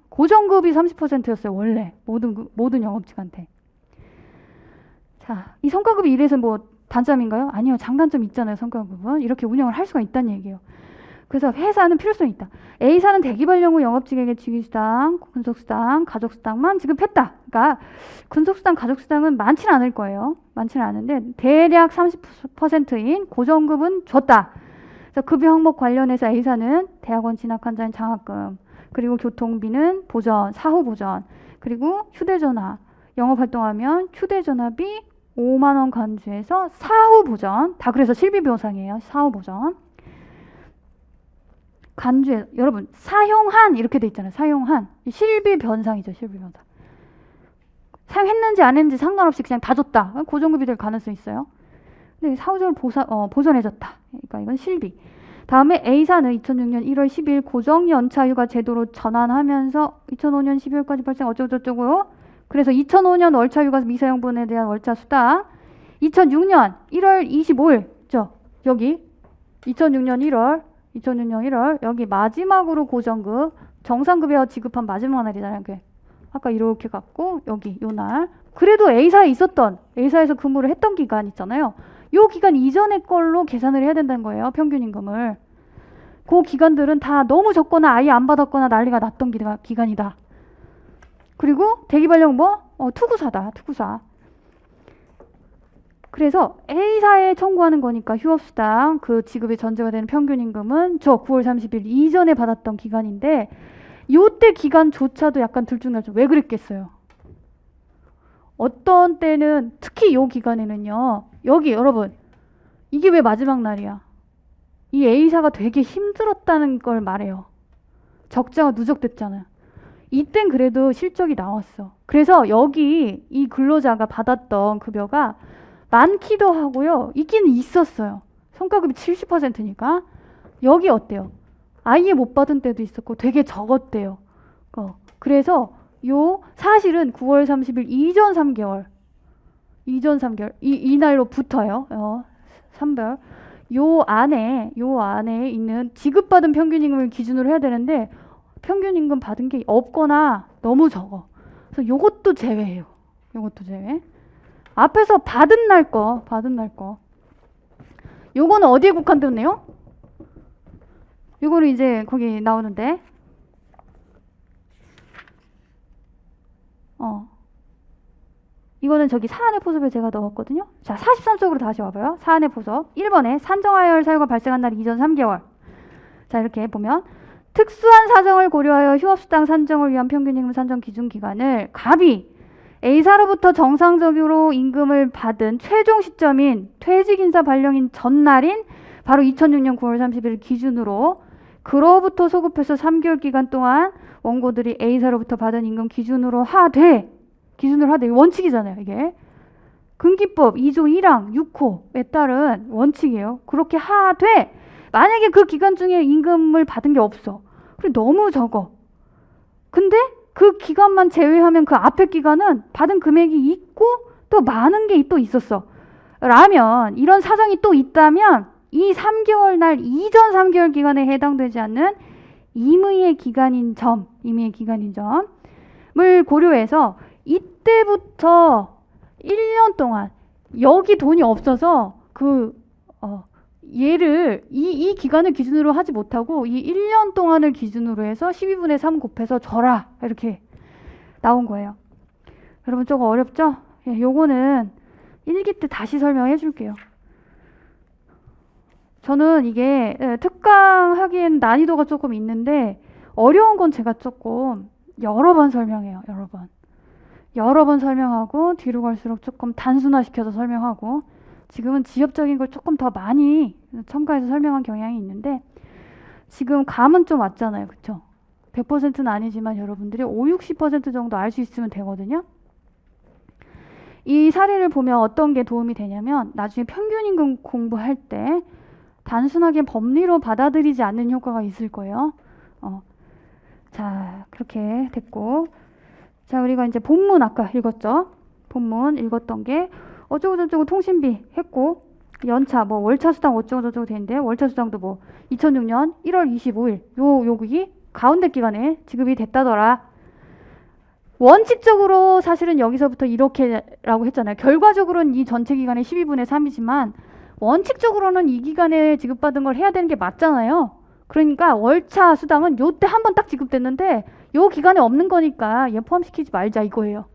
고정급이 30%였어요. 원래 모든 영업직한테. 자, 이 성과급이 이래서 뭐 단점인가요? 아니요. 장단점 있잖아요. 성과급은. 이렇게 운영을 할 수가 있다는 얘기예요. 그래서 회사는 필요성이 있다. A사는 대기 발령 후 영업직에게 직위수당, 근속수당, 가족수당만 지급했다. 그러니까 근속수당, 가족수당은 많지는 않을 거예요. 많지는 않은데 대략 30%인 고정급은 줬다. 그래서 급여 항목 관련해서 A사는 대학원 진학 환자인 장학금, 그리고 교통비는 보전, 사후 보전, 그리고 휴대전화, 영업활동하면 휴대전화비 5만 원 간주해서 사후 보전, 다 그래서 실비 보상이에요. 사후 보전. 간주에 여러분 사용한 이렇게 돼 있잖아요. 사용한 실비 변상이죠. 실비 변상. 사용했는지 안 했는지 상관없이 그냥 다 줬다. 고정급이 될 가능성이 있어요. 근데 사후적으로 보전해줬다. 그러니까 이건 실비. 다음에 A사는 2006년 1월 10일 고정연차휴가 제도로 전환하면서 2005년 12월까지 발생 어쩌고저쩌고요. 그래서 2005년 월차휴가 미사용분에 대한 월차수당 2006년 1월 25일죠. 여기 2006년 1월 여기 마지막으로 고정급 정상급여 지급한 마지막 날이잖아요. 아까 이렇게 갖고 여기 요 날. 그래도 A사에 있었던 A사에서 근무를 했던 기간 있잖아요. 요 기간 이전의 걸로 계산을 해야 된다는 거예요. 평균 임금을. 그 기간들은 다 너무 적거나 아예 안 받았거나 난리가 났던 기간이다. 그리고 대기발령 투구사다. 투구사. 그래서 A사에 청구하는 거니까 휴업수당 그 지급이 전제가 되는 평균 임금은 저 9월 30일 이전에 받았던 기간인데 요때 기간조차도 약간 들쭉날쭉. 왜 그랬겠어요? 어떤 때는 특히 요 기간에는요. 여기 여러분 이게 왜 마지막 날이야? 이 A사가 되게 힘들었다는 걸 말해요. 적자가 누적됐잖아요. 이땐 그래도 실적이 나왔어. 그래서 여기 이 근로자가 받았던 급여가 많기도 하고요. 있기는 있었어요. 성과급이 70%니까. 여기 어때요? 아예 못 받은 때도 있었고 되게 적었대요. 그래서 요 사실은 9월 30일 이전 3개월 이 날로 붙어요. 3별 요 안에 있는 지급받은 평균 임금을 기준으로 해야 되는데 평균 임금 받은 게 없거나 너무 적어. 그래서 요것도 제외해요. 요것도 제외. 앞에서 받은 날 거. 요거는 어디에 국한됐네요? 요거는 이제 거기 나오는데 이거는 저기 사안의 포섭에 제가 넣었거든요. 자, 43쪽으로 다시 와봐요. 사안의 포섭. 1번에 산정하여야 할 사유가 발생한 날 이전 3개월. 자, 이렇게 보면 특수한 사정을 고려하여 휴업수당 산정을 위한 평균임금 산정 기준 기간을 갑이 A사로부터 정상적으로 임금을 받은 최종 시점인 퇴직인사 발령인 전날인 바로 2006년 9월 30일 기준으로 그로부터 소급해서 3개월 기간 동안 원고들이 A사로부터 받은 임금 기준으로 하되 원칙이잖아요. 이게 근기법 2조 1항 6호에 따른 원칙이에요. 그렇게 하되 만약에 그 기간 중에 임금을 받은 게 없어. 그리고 너무 적어. 근데 그 기간만 제외하면 그 앞에 기간은 받은 금액이 있고 또 많은 게 또 있었어. 라면 이런 사정이 또 있다면 이 3개월 날 이전 3개월 기간에 해당되지 않는 임의의 기간인 점을 고려해서 이때부터 1년 동안 여기 돈이 없어서 얘를 이 기간을 기준으로 하지 못하고 이 1년 동안을 기준으로 해서 12분의 3 곱해서 줘라 이렇게 나온 거예요. 여러분 조금 어렵죠? 예, 요거는 1기 때 다시 설명해 줄게요. 저는 이게 특강 하기엔 난이도가 조금 있는데 어려운 건 제가 조금 여러 번 설명해요. 여러 번 설명하고 뒤로 갈수록 조금 단순화시켜서 설명하고 지금은 지엽적인 걸 조금 더 많이 첨가해서 설명한 경향이 있는데 지금 감은 좀 왔잖아요. 그쵸? 100%는 아니지만 여러분들이 50-60% 정도 알 수 있으면 되거든요. 이 사례를 보면 어떤 게 도움이 되냐면 나중에 평균임금 공부할 때 단순하게 법리로 받아들이지 않는 효과가 있을 거예요. 자, 그렇게 됐고 자, 우리가 이제 본문 아까 읽었죠? 본문 읽었던 게 어쩌고저쩌고 통신비 했고 연차 월차수당 어쩌고저쩌고 되는데 월차수당도 2006년 1월 25일 여기 가운데 기간에 지급이 됐다더라. 원칙적으로 사실은 여기서부터 이렇게라고 했잖아요. 결과적으로는 이 전체 기간의 12분의 3이지만 원칙적으로는 이 기간에 지급받은 걸 해야 되는 게 맞잖아요. 그러니까 월차 수당은 요때 한 번 딱 지급됐는데 요 기간에 없는 거니까 얘 포함시키지 말자 이거예요.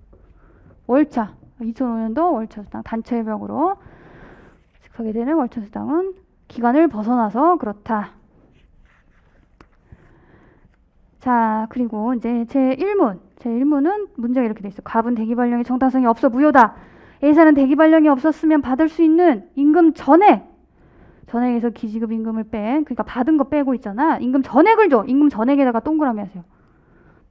월차 2005년도 월차 수당 단체 협약으로 지급하게 되는 월차 수당은 기간을 벗어나서 그렇다. 자, 그리고 이제 제1문은 문제가 이렇게 돼 있어. 갑은 대기발령의 정당성이 없어 무효다. A사는 대기발령이 없었으면 받을 수 있는 임금 전에 전액에서 기지급 임금을 뺀, 그러니까 받은 거 빼고 있잖아. 임금 전액을 줘. 임금 전액에다가 동그라미 하세요.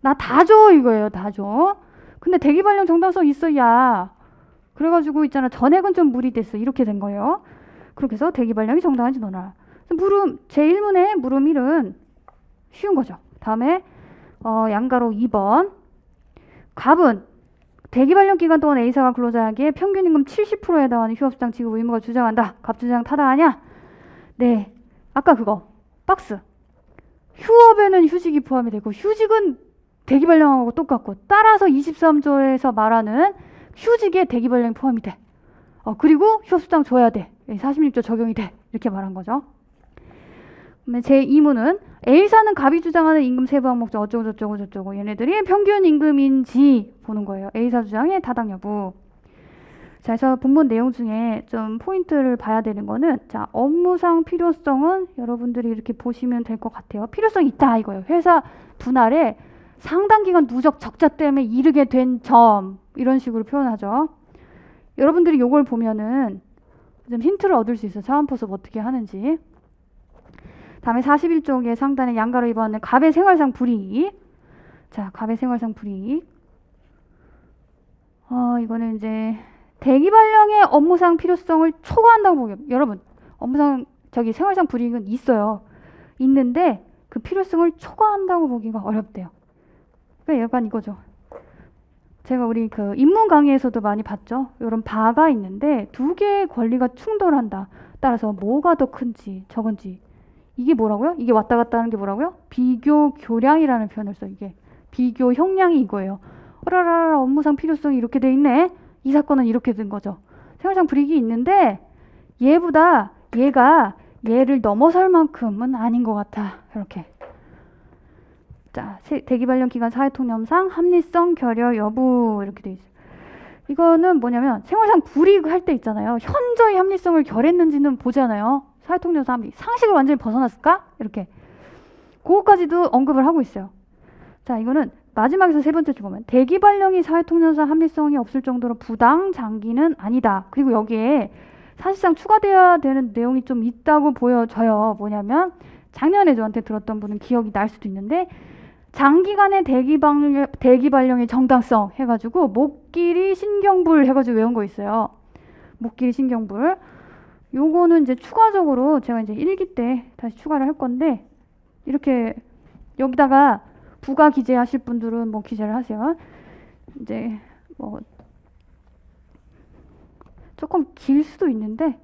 나 다 줘 이거예요. 다 줘. 근데 대기발령 정당성 있어 야. 그래가지고 있잖아. 전액은 좀 무리됐어. 이렇게 된 거예요. 그렇게 해서 대기발령이 정당한지 논하라. 물음 제1문의 물음 1은 쉬운 거죠. 다음에 양가로 2번. 갑은 대기발령 기간 동안 A사가 근로자에게 평균 임금 70%에 해당하는 휴업수당 지급 의무가 주장한다. 갑 주장 타당하냐? 네. 아까 그거. 박스. 휴업에는 휴직이 포함이 되고 휴직은 대기발령하고 똑같고 따라서 23조에서 말하는 휴직에 대기발령이 포함이 돼. 그리고 휴업수당 줘야 돼. 46조 적용이 돼. 이렇게 말한 거죠. 제2문은 A사는 갑이 주장하는 임금 세부 항목적 어쩌고 저쩌고 얘네들이 평균 임금인지 보는 거예요. A사 주장의 타당 여부. 자, 그래서 본문 내용 중에 좀 포인트를 봐야 되는 거는 자, 업무상 필요성은 여러분들이 이렇게 보시면 될 것 같아요. 필요성이 있다 이거예요. 회사 분할에 상당 기간 누적 적자 때문에 이르게 된 점 이런 식으로 표현하죠. 여러분들이 요걸 보면은 좀 힌트를 얻을 수 있어요. 사원포섭 어떻게 하는지. 다음에 41쪽에 상단에 양가로 입었는 갑의 생활상 불이익. 자, 갑의 생활상 불이익. 이거는 이제 대기발령의 업무상 필요성을 초과한다고 보게요. 여러분, 업무상 생활상 불이익은 있어요. 있는데 그 필요성을 초과한다고 보기가 어렵대요. 그러니까 약간 이거죠. 제가 우리 그 입문 강의에서도 많이 봤죠. 이런 바가 있는데 두 개의 권리가 충돌한다. 따라서 뭐가 더 큰지 적은지. 이게 뭐라고요? 이게 왔다 갔다 하는 게 뭐라고요? 비교 교량이라는 표현을 써. 이게 비교 형량이 이거예요. 어라라라 업무상 필요성이 이렇게 돼 있네. 이 사건은 이렇게 된 거죠. 생활상 불이익이 있는데 얘보다 얘가 얘를 넘어설 만큼은 아닌 것 같아. 이렇게. 자, 대기발령 기간 사회통념상 합리성 결여 여부 이렇게 돼 있어요. 이거는 뭐냐면 생활상 불이익 할 때 있잖아요. 현저히 합리성을 결했는지는 보잖아요. 사회통념상 합리. 상식을 완전히 벗어났을까? 이렇게. 그거까지도 언급을 하고 있어요. 자, 이거는 마지막에서 세 번째 줄 보면 대기발령이 사회통념상 합리성이 없을 정도로 부당 장기는 아니다. 그리고 여기에 사실상 추가되어야 되는 내용이 좀 있다고 보여져요. 뭐냐면 작년에 저한테 들었던 분은 기억이 날 수도 있는데 장기간의 대기발령의 정당성 해가지고 목길이 신경불 해가지고 외운 거 있어요. 목길이 신경불. 요거는 이제 추가적으로 제가 이제 1기 때 다시 추가를 할 건데 이렇게 여기다가 부가 기재하실 분들은 뭐 기재를 하세요. 이제 뭐 조금 길 수도 있는데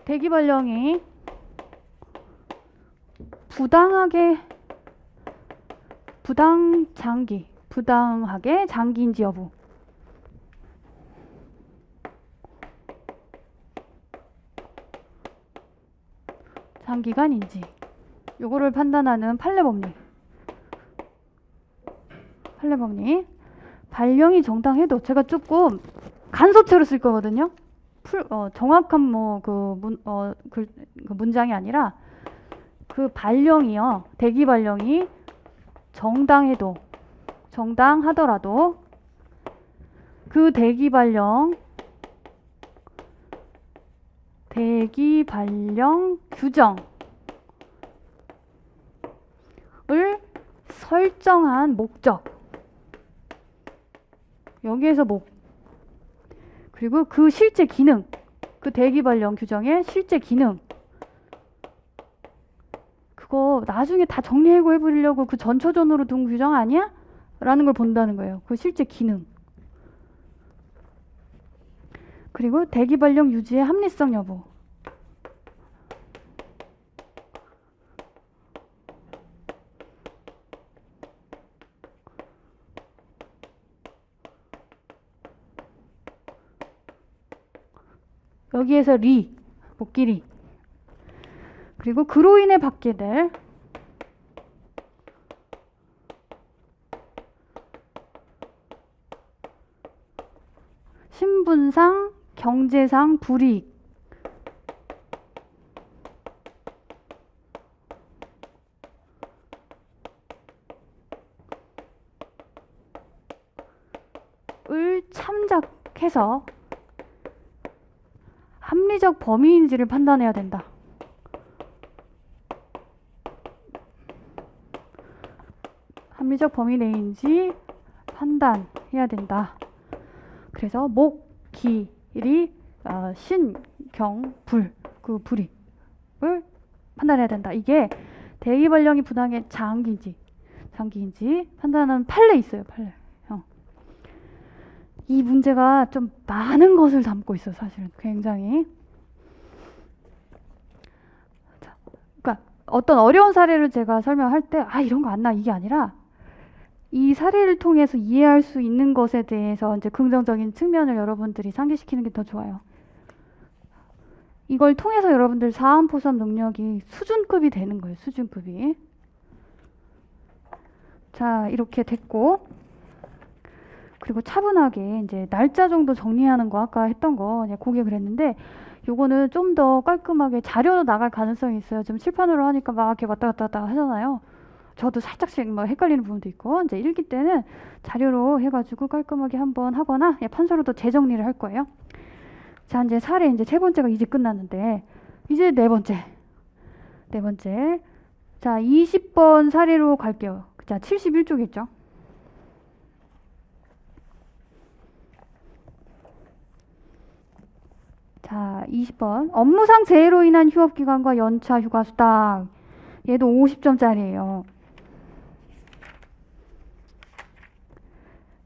대기발령이 부당하게 장기인지 여부. 장기간인지 요거를 판단하는 판례법리. 발령이 정당해도 제가 조금 간소체로 쓸 거거든요. 정확한 그 문장이 아니라 그 발령이요. 대기발령이 정당하더라도 그 대기발령 규정을 설정한 목적. 여기에서 그리고 그 실제 기능. 그 대기발령 규정의 실제 기능. 그거 나중에 다 정리해버리려고 그 전초전으로 둔 규정 아니야? 라는 걸 본다는 거예요. 그 실제 기능. 그리고 대기발령 유지의 합리성 여부. 여기에서 목길이. 그리고 그로 인해 받게 될 신분상, 경제상 불이익. 을 참작해서 합리적 범위인지를 판단해야 된다. 합리적 범위 내인지 판단해야 된다. 그래서 목, 기, 리, 신, 경, 불, 그 불이을 판단해야 된다. 이게 대기발령이 부당의 장기인지 판단하는 판례 있어요. 판례. 이 문제가 좀 많은 것을 담고 있어요. 사실은 굉장히. 자, 그러니까 어떤 어려운 사례를 제가 설명할 때 이런 거 안 나, 이게 아니라 이 사례를 통해서 이해할 수 있는 것에 대해서 이제 긍정적인 측면을 여러분들이 상기시키는 게 더 좋아요. 이걸 통해서 여러분들 사안포섭 능력이 수준급이 되는 거예요. 수준급이. 자, 이렇게 됐고, 그리고 차분하게 이제 날짜 정도 정리하는 거, 아까 했던 거 그게 그랬는데, 요거는 좀 더 깔끔하게 자료로 나갈 가능성이 있어요. 지금 칠판으로 하니까 막 이렇게 왔다 갔다 하잖아요. 저도 살짝씩 뭐 헷갈리는 부분도 있고, 이제 읽기 때는 자료로 해가지고 깔끔하게 한번 하거나 판서로도 재정리를 할 거예요. 자, 이제 사례 이제 세 번째가 이제 끝났는데, 이제 네 번째. 자, 20번 사례로 갈게요. 자, 71쪽이죠. 자, 20번. 업무상 재해로 인한 휴업기간과 연차 휴가 수당. 얘도 50점짜리예요.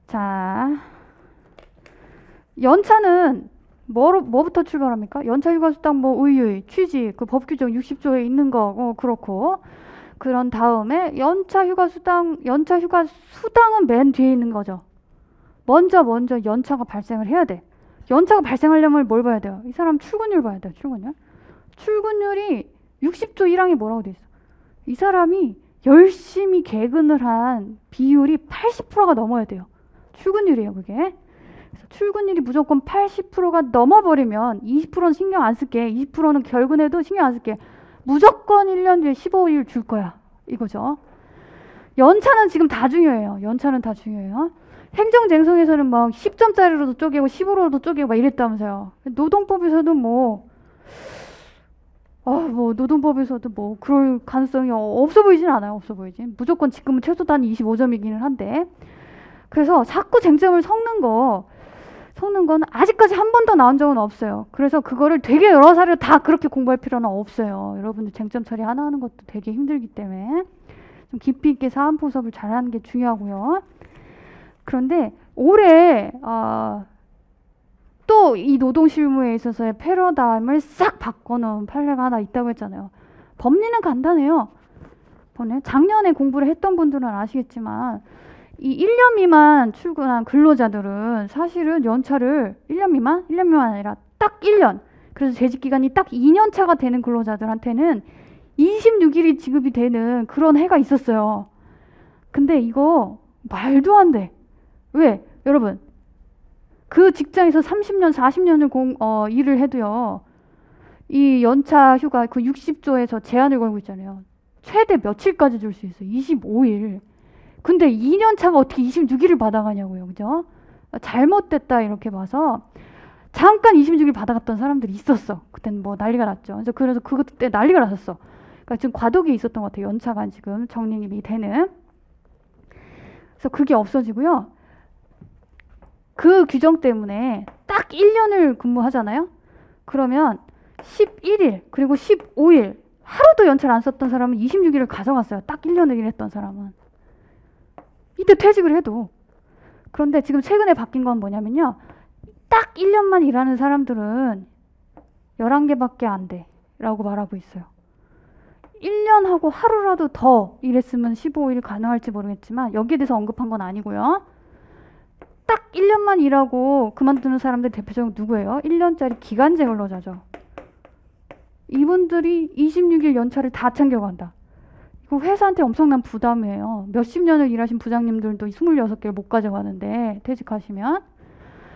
자, 연차는 뭐부터 출발합니까? 연차 휴가 수당 의의, 취지, 그 법 규정 60조에 있는 거 그렇고, 그런 다음에 연차 휴가 수당은 맨 뒤에 있는 거죠. 먼저 연차가 발생을 해야 돼. 연차가 발생하려면 뭘 봐야 돼요? 이 사람 출근율 봐야 돼요. 출근율이 60조 1항에 뭐라고 돼 있어? 이 사람이 열심히 개근을 한 비율이 80%가 넘어야 돼요. 출근율이에요, 그게. 그래서 출근율이 무조건 80%가 넘어버리면 20%는 신경 안 쓸게. 20%는 결근해도 신경 안 쓸게. 무조건 1년 뒤에 15일 줄 거야. 이거죠. 연차는 지금 다 중요해요. 행정쟁송에서는 막 10점짜리로도 쪼개고 15로도 쪼개고 막 이랬다면서요. 노동법에서도 노동법에서도 그럴 가능성이 없어 보이진 않아요. 무조건 지금은 최소 단 25점이기는 한데. 그래서 자꾸 쟁점을 섞는 건 아직까지 한 번도 나온 적은 없어요. 그래서 그거를 되게 여러 사례를 다 그렇게 공부할 필요는 없어요. 여러분들 쟁점 처리 하나 하는 것도 되게 힘들기 때문에 좀 깊이 있게 사안포섭을 잘하는 게 중요하고요. 그런데 올해 또 이 노동실무에 있어서의 패러다임을 싹 바꿔놓은 판례가 하나 있다고 했잖아요. 법리는 간단해요. 작년에 공부를 했던 분들은 아시겠지만 이 1년 미만 출근한 근로자들은 사실은 연차를 1년 미만 아니라 딱 1년, 그래서 재직기간이 딱 2년 차가 되는 근로자들한테는 26일이 지급이 되는 그런 해가 있었어요. 근데 이거 말도 안 돼. 왜? 여러분, 그 직장에서 30년, 40년을 일을 해도요, 이 연차 휴가 그 60조에서 제한을 걸고 있잖아요. 최대 며칠까지 줄 수 있어요? 25일. 근데 2년 차가 어떻게 26일을 받아가냐고요. 그죠? 잘못됐다 이렇게 봐서 잠깐 26일 받아갔던 사람들이 있었어. 그때는 난리가 났죠. 그래서 그때 난리가 났었어. 그러니까 지금 과도기에 있었던 것 같아요. 연차가 지금 정립이 되는. 그래서 그게 없어지고요. 그 규정 때문에 딱 1년을 근무하잖아요. 그러면 11일 그리고 15일 하루도 연차를 안 썼던 사람은 26일을 가져갔어요. 딱 1년을 일했던 사람은. 이때 퇴직을 해도. 그런데 지금 최근에 바뀐 건 뭐냐면요. 딱 1년만 일하는 사람들은 11개밖에 안 돼 라고 말하고 있어요. 1년하고 하루라도 더 일했으면 15일 가능할지 모르겠지만 여기에 대해서 언급한 건 아니고요. 딱 1년만 일하고 그만두는 사람들 대표적으로 누구예요? 1년짜리 기간제 근로자죠. 이분들이 26일 연차를 다 챙겨간다. 이거 회사한테 엄청난 부담이에요. 몇십 년을 일하신 부장님들도 26개를 못 가져가는데 퇴직하시면.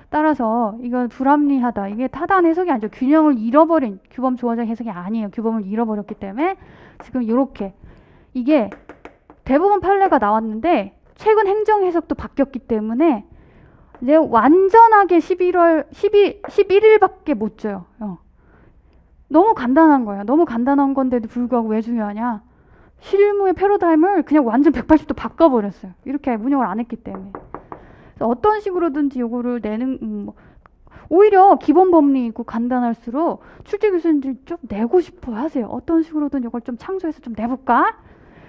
따라서 이건 불합리하다. 이게 타당한 해석이 아니죠. 균형을 잃어버린 규범 조언적 해석이 아니에요. 규범을 잃어버렸기 때문에 지금 이렇게 이게 대부분 판례가 나왔는데 최근 행정 해석도 바뀌었기 때문에 이제 완전하게 11일밖에 못 줘요. 너무 간단한 거야. 너무 간단한 건데도 불구하고 왜 중요하냐? 실무의 패러다임을 그냥 완전 180도 바꿔버렸어요. 이렇게 운영을 안 했기 때문에. 그래서 어떤 식으로든지 요거를 내는 오히려 기본 법리이고 간단할수록 출제 교수님들이 좀 내고 싶어 하세요. 어떤 식으로든 이걸 좀 창조해서 좀 내볼까?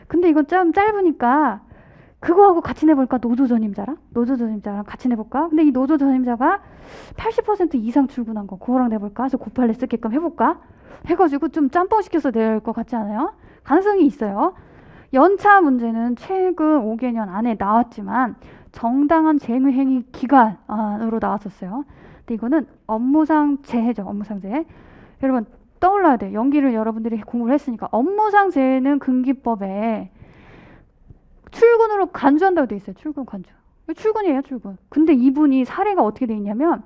근데 이건 좀 짧으니까 그거하고 같이 내볼까? 노조 전임자랑? 노조 전임자랑 같이 내볼까? 근데 이 노조 전임자가 80% 이상 출근한 거 그거랑 내볼까? 그래서 고팔레 쓰게끔 해볼까? 해가지고 좀 짬뽕시켜서 낼 것 같지 않아요? 가능성이 있어요. 연차 문제는 최근 5개년 안에 나왔지만 정당한 쟁의행위 기간으로 나왔었어요. 근데 이거는 업무상 재해죠. 업무상 재해. 여러분 떠올라야 돼요. 연기를 여러분들이 공부를 했으니까 업무상 재해는 금기법에 출근으로 간주한다고 돼 있어요. 출근 간주. 출근이에요, 출근. 근데 이분이 사례가 어떻게 돼 있냐면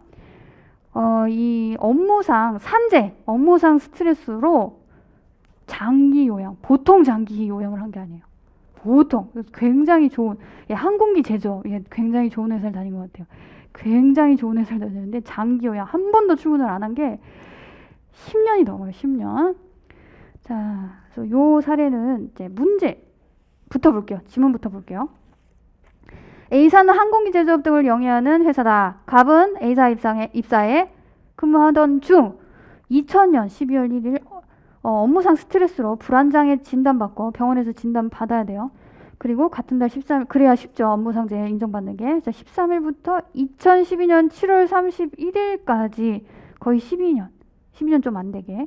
이 업무상 산재, 업무상 스트레스로 장기 요양, 보통 장기 요양을 한 게 아니에요. 보통 굉장히 좋은 항공기 제조, 굉장히 좋은 회사를 다닌 것 같아요. 굉장히 좋은 회사를 다녔는데 장기 요양 한 번도 출근을 안 한 게 10년이 넘어요. 10년. 자, 그래서 요 사례는 이제 문제부터 볼게요. 지문부터 볼게요. A사는 항공기 제조업 등을 영위하는 회사다. 갑은 A사 입사에 근무하던 중 2000년 12월 1일 업무상 스트레스로 불안장애 진단받고 병원에서 진단받아야 돼요. 그리고 같은 달 13일, 그래야 쉽죠. 업무상 재해 인정받는 게. 자, 13일부터 2012년 7월 31일까지 거의 12년 좀 안 되게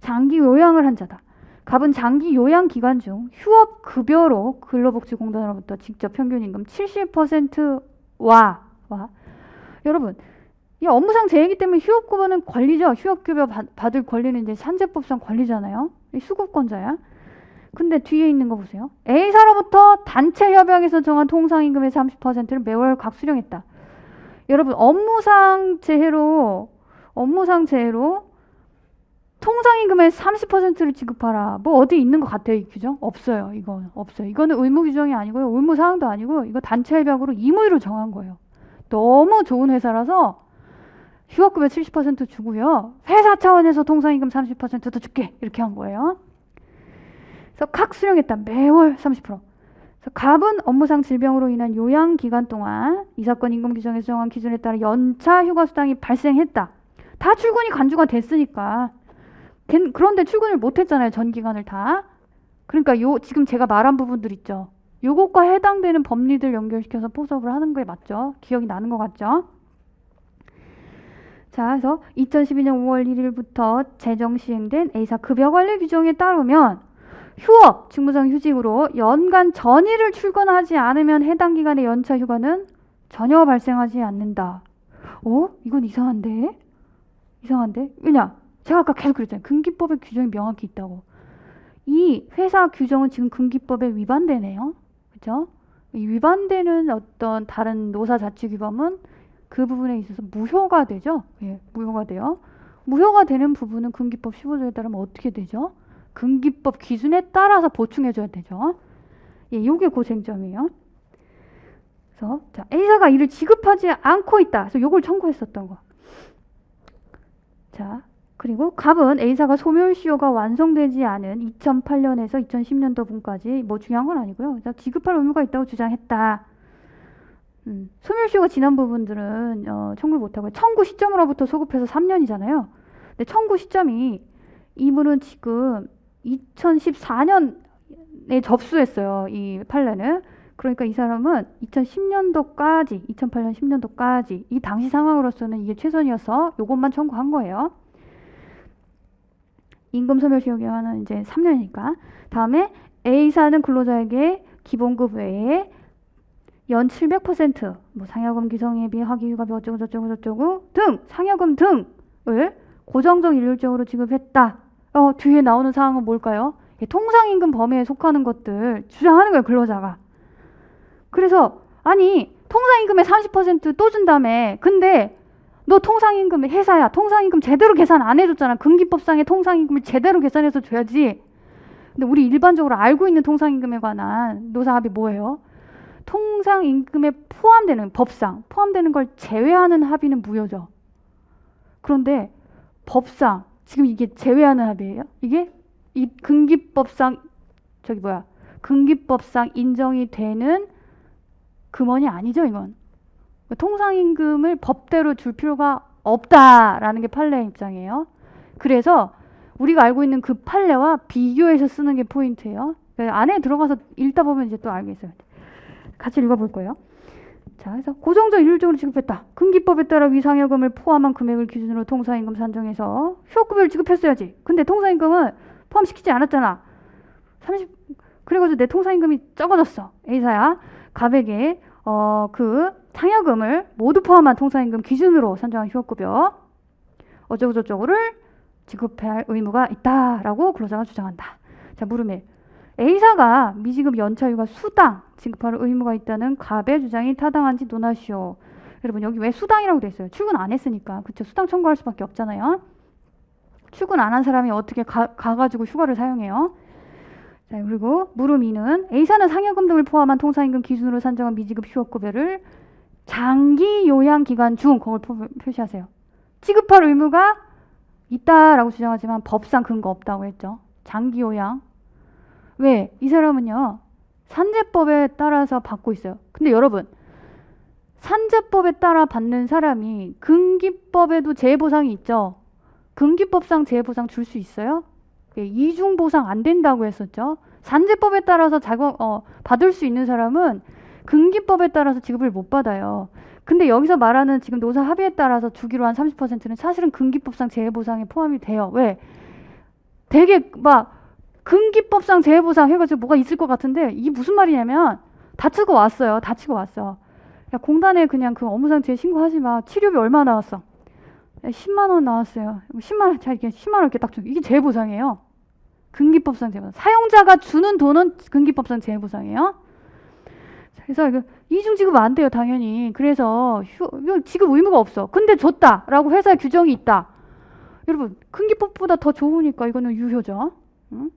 장기 요양을 한 자다. 갑은 장기 요양 기간 중 휴업 급여로 근로복지공단으로부터 직접 평균 임금 70%와 여러분 이 업무상 재해이기 때문에 휴업급여는 권리죠. 휴업급여 받을 권리는 이제 산재법상 권리잖아요. 수급권자야. 근데 뒤에 있는 거 보세요. A사로부터 단체 협약에서 정한 통상임금의 30%를 매월 각수령했다. 여러분 업무상 재해로 통상임금의 30%를 지급하라. 뭐 어디 있는 것 같아요, 이 규정? 없어요. 이건 없어요. 이거는 의무 규정이 아니고요. 의무 사항도 아니고 이거 단체 협약으로 임의로 정한 거예요. 너무 좋은 회사라서 휴업급여 70% 주고요. 회사 차원에서 통상임금 30%도 줄게. 이렇게 한 거예요. 그래서 각 수령했다. 매월 30%. 그래서 갑은 업무상 질병으로 인한 요양 기간 동안 이 사건 임금 규정에서 정한 기준에 따라 연차 휴가 수당이 발생했다. 다 출근이 간주가 됐으니까. 그런데 출근을 못했잖아요. 전 기간을 다. 그러니까 지금 제가 말한 부분들 있죠. 요것과 해당되는 법리들 연결시켜서 포섭을 하는 게 맞죠. 기억이 나는 것 같죠. 자, 그래서 2012년 5월 1일부터 제정 시행된 A사 급여관리 규정에 따르면 휴업, 직무상 휴직으로 연간 전일을 출근하지 않으면 해당 기간의 연차 휴가는 전혀 발생하지 않는다. 이건 이상한데? 왜냐? 제가 아까 계속 그랬잖아요. 금기법에 규정이 명확히 있다고. 이 회사 규정은 지금 금기법에 위반되네요. 그죠? 이 위반되는 어떤 다른 노사자치규범은 그 부분에 있어서 무효가 되죠. 무효가 돼요. 무효가 되는 부분은 금기법 15조에 따르면 어떻게 되죠? 금기법 기준에 따라서 보충해줘야 되죠. 요게 그 쟁점이에요. 그래서 자, A사가 이를 지급하지 않고 있다. 그래서 요걸 청구했었던 거. 자, 그리고 갑은 A사가 소멸시효가 완성되지 않은 2008년에서 2010년도 분까지 뭐 중요한 건 아니고요. 지급할 의무가 있다고 주장했다. 소멸시효가 지난 부분들은 청구 못하고요. 청구 시점으로부터 소급해서 3년이잖아요. 근데 청구 시점이 이분은 지금 2014년에 접수했어요. 이 판례는. 그러니까 이 사람은 2010년도까지 2008년 10년도까지 이 당시 상황으로서는 이게 최선이어서 요것만 청구한 거예요. 임금 소멸시효 기간은 이제 3년이니까. 다음에 A사는 근로자에게 기본급 외에 연 700% 뭐 상여금 기성예비 학위휴가비 어쩌고 저쩌고 등 상여금 등을 고정적 일률적으로 지급했다. 뒤에 나오는 사항은 뭘까요? 통상임금 범위에 속하는 것들 주장하는 거예요, 근로자가. 그래서 아니 통상임금의 30% 또 준다며. 근데 너 통상임금 회사야. 통상임금 제대로 계산 안 해줬잖아. 금기법상의 통상임금을 제대로 계산해서 줘야지. 근데 우리 일반적으로 알고 있는 통상임금에 관한 노사합의 뭐예요? 통상임금에 포함되는 법상 포함되는 걸 제외하는 합의는 무효죠. 그런데 법상 지금 이게 제외하는 합의예요? 이게 이 금기법상 금기법상 인정이 되는 금원이 아니죠, 이건. 통상임금을 법대로 줄 필요가 없다라는 게 판례의 입장이에요. 그래서 우리가 알고 있는 그 판례와 비교해서 쓰는 게 포인트예요. 안에 들어가서 읽다 보면 이제 또 알겠어요. 같이 읽어볼 거예요. 자, 그래서 고정적 일률적으로 지급했다. 금기법에 따라 위상여금을 포함한 금액을 기준으로 통상임금 산정해서 휴업급여를 지급했어야지. 근데 통상임금을 포함시키지 않았잖아. 그래가지고 내 통상임금이 적어졌어. A사야. 갑에게 그 상여금을 모두 포함한 통상임금 기준으로 산정한 휴업급여 어쩌고저쩌고를 지급해야 할 의무가 있다라고 근로자가 주장한다. 자, 물음 1. A사가 미지급 연차휴가 수당 지급할 의무가 있다는 갑의 주장이 타당한지 논하시오. 여러분 여기 왜 수당이라고 돼 있어요? 출근 안 했으니까. 그쵸? 수당 청구할 수밖에 없잖아요. 출근 안 한 사람이 어떻게 가가지고 휴가를 사용해요? 자, 그리고 물음 2는 A사는 상여금 등을 포함한 통상임금 기준으로 산정한 미지급 휴업급여를 장기 요양 기간 중 그걸 표시하세요. 지급할 의무가 있다라고 주장하지만 법상 근거 없다고 했죠. 장기 요양. 왜? 이 사람은요. 산재법에 따라서 받고 있어요. 근데 여러분 산재법에 따라 받는 사람이 금기법에도 재해보상이 있죠. 금기법상 재해보상 줄 수 있어요? 이중보상 안 된다고 했었죠. 산재법에 따라서 받을 수 있는 사람은 금기법에 따라서 지급을 못 받아요. 근데 여기서 말하는 지금 노사 합의에 따라서 주기로 한 30%는 사실은 금기법상 재해보상에 포함이 돼요. 왜? 되게 막 금기법상 재해보상 해가지고 뭐가 있을 것 같은데 이게 무슨 말이냐면 다치고 왔어요. 다치고 왔어. 야, 공단에 그냥 그 업무상재 신고하지 마. 치료비 얼마 나왔어? 10만 원 나왔어요. 10만 원, 자, 이게 10만 원 이렇게 딱 줘. 이게 재해보상이에요. 금기법상 재해보상. 사용자가 주는 돈은 금기법상 재해보상이에요. 그래서 이거 이중 지급 안 돼요, 당연히. 그래서 이거 지급 의무가 없어. 근데 줬다라고 회사에 규정이 있다. 여러분, 금기법보다 더 좋으니까 이거는 유효죠. 응?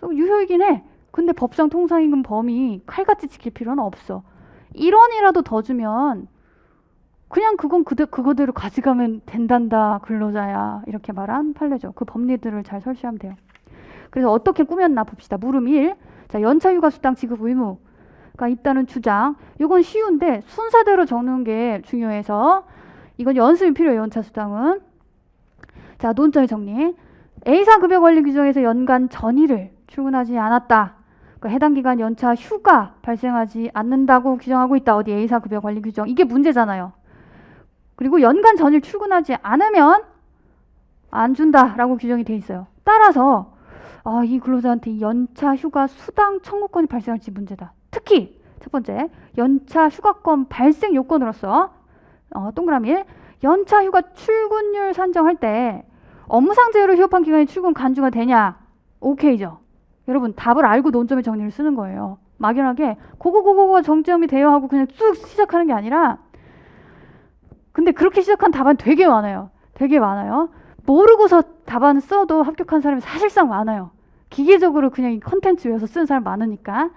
유효이긴 해. 근데 법상 통상임금 범위 칼같이 지킬 필요는 없어. 1원이라도 더 주면 그냥 그건 그거대로 가져가면 된단다, 근로자야. 이렇게 말한 판례죠. 그 법리들을 잘 설치하면 돼요. 그래서 어떻게 꾸몄나 봅시다. 물음 1. 자, 연차휴가 수당 지급 의무가 있다는 주장. 이건 쉬운데 순서대로 적는 게 중요해서 이건 연습이 필요해요. 연차 수당은. 자, 논점의 정리. A사 급여 관리 규정에서 연간 전일을 출근하지 않았다. 그러니까 해당 기간 연차 휴가 발생하지 않는다고 규정하고 있다. 어디 A사 급여 관리 규정. 이게 문제잖아요. 그리고 연간 전일 출근하지 않으면 안 준다라고 규정이 돼 있어요. 따라서 이 근로자한테 이 연차 휴가 수당 청구권이 발생할지 문제다. 특히 첫 번째, 연차 휴가권 발생 요건으로서 동그라미 1. 연차 휴가 출근율 산정할 때 업무상 재해로 휴업한 기간이 출근 간주가 되냐? 오케이죠. 여러분 답을 알고 논점의 정리를 쓰는 거예요. 막연하게 고고고고가 정점이 돼요 하고 그냥 쭉 시작하는 게 아니라 근데 그렇게 시작한 답안 되게 많아요. 되게 많아요. 모르고서 답안 써도 합격한 사람이 사실상 많아요. 기계적으로 그냥 이 컨텐츠 외워서 쓰는 사람 많으니까.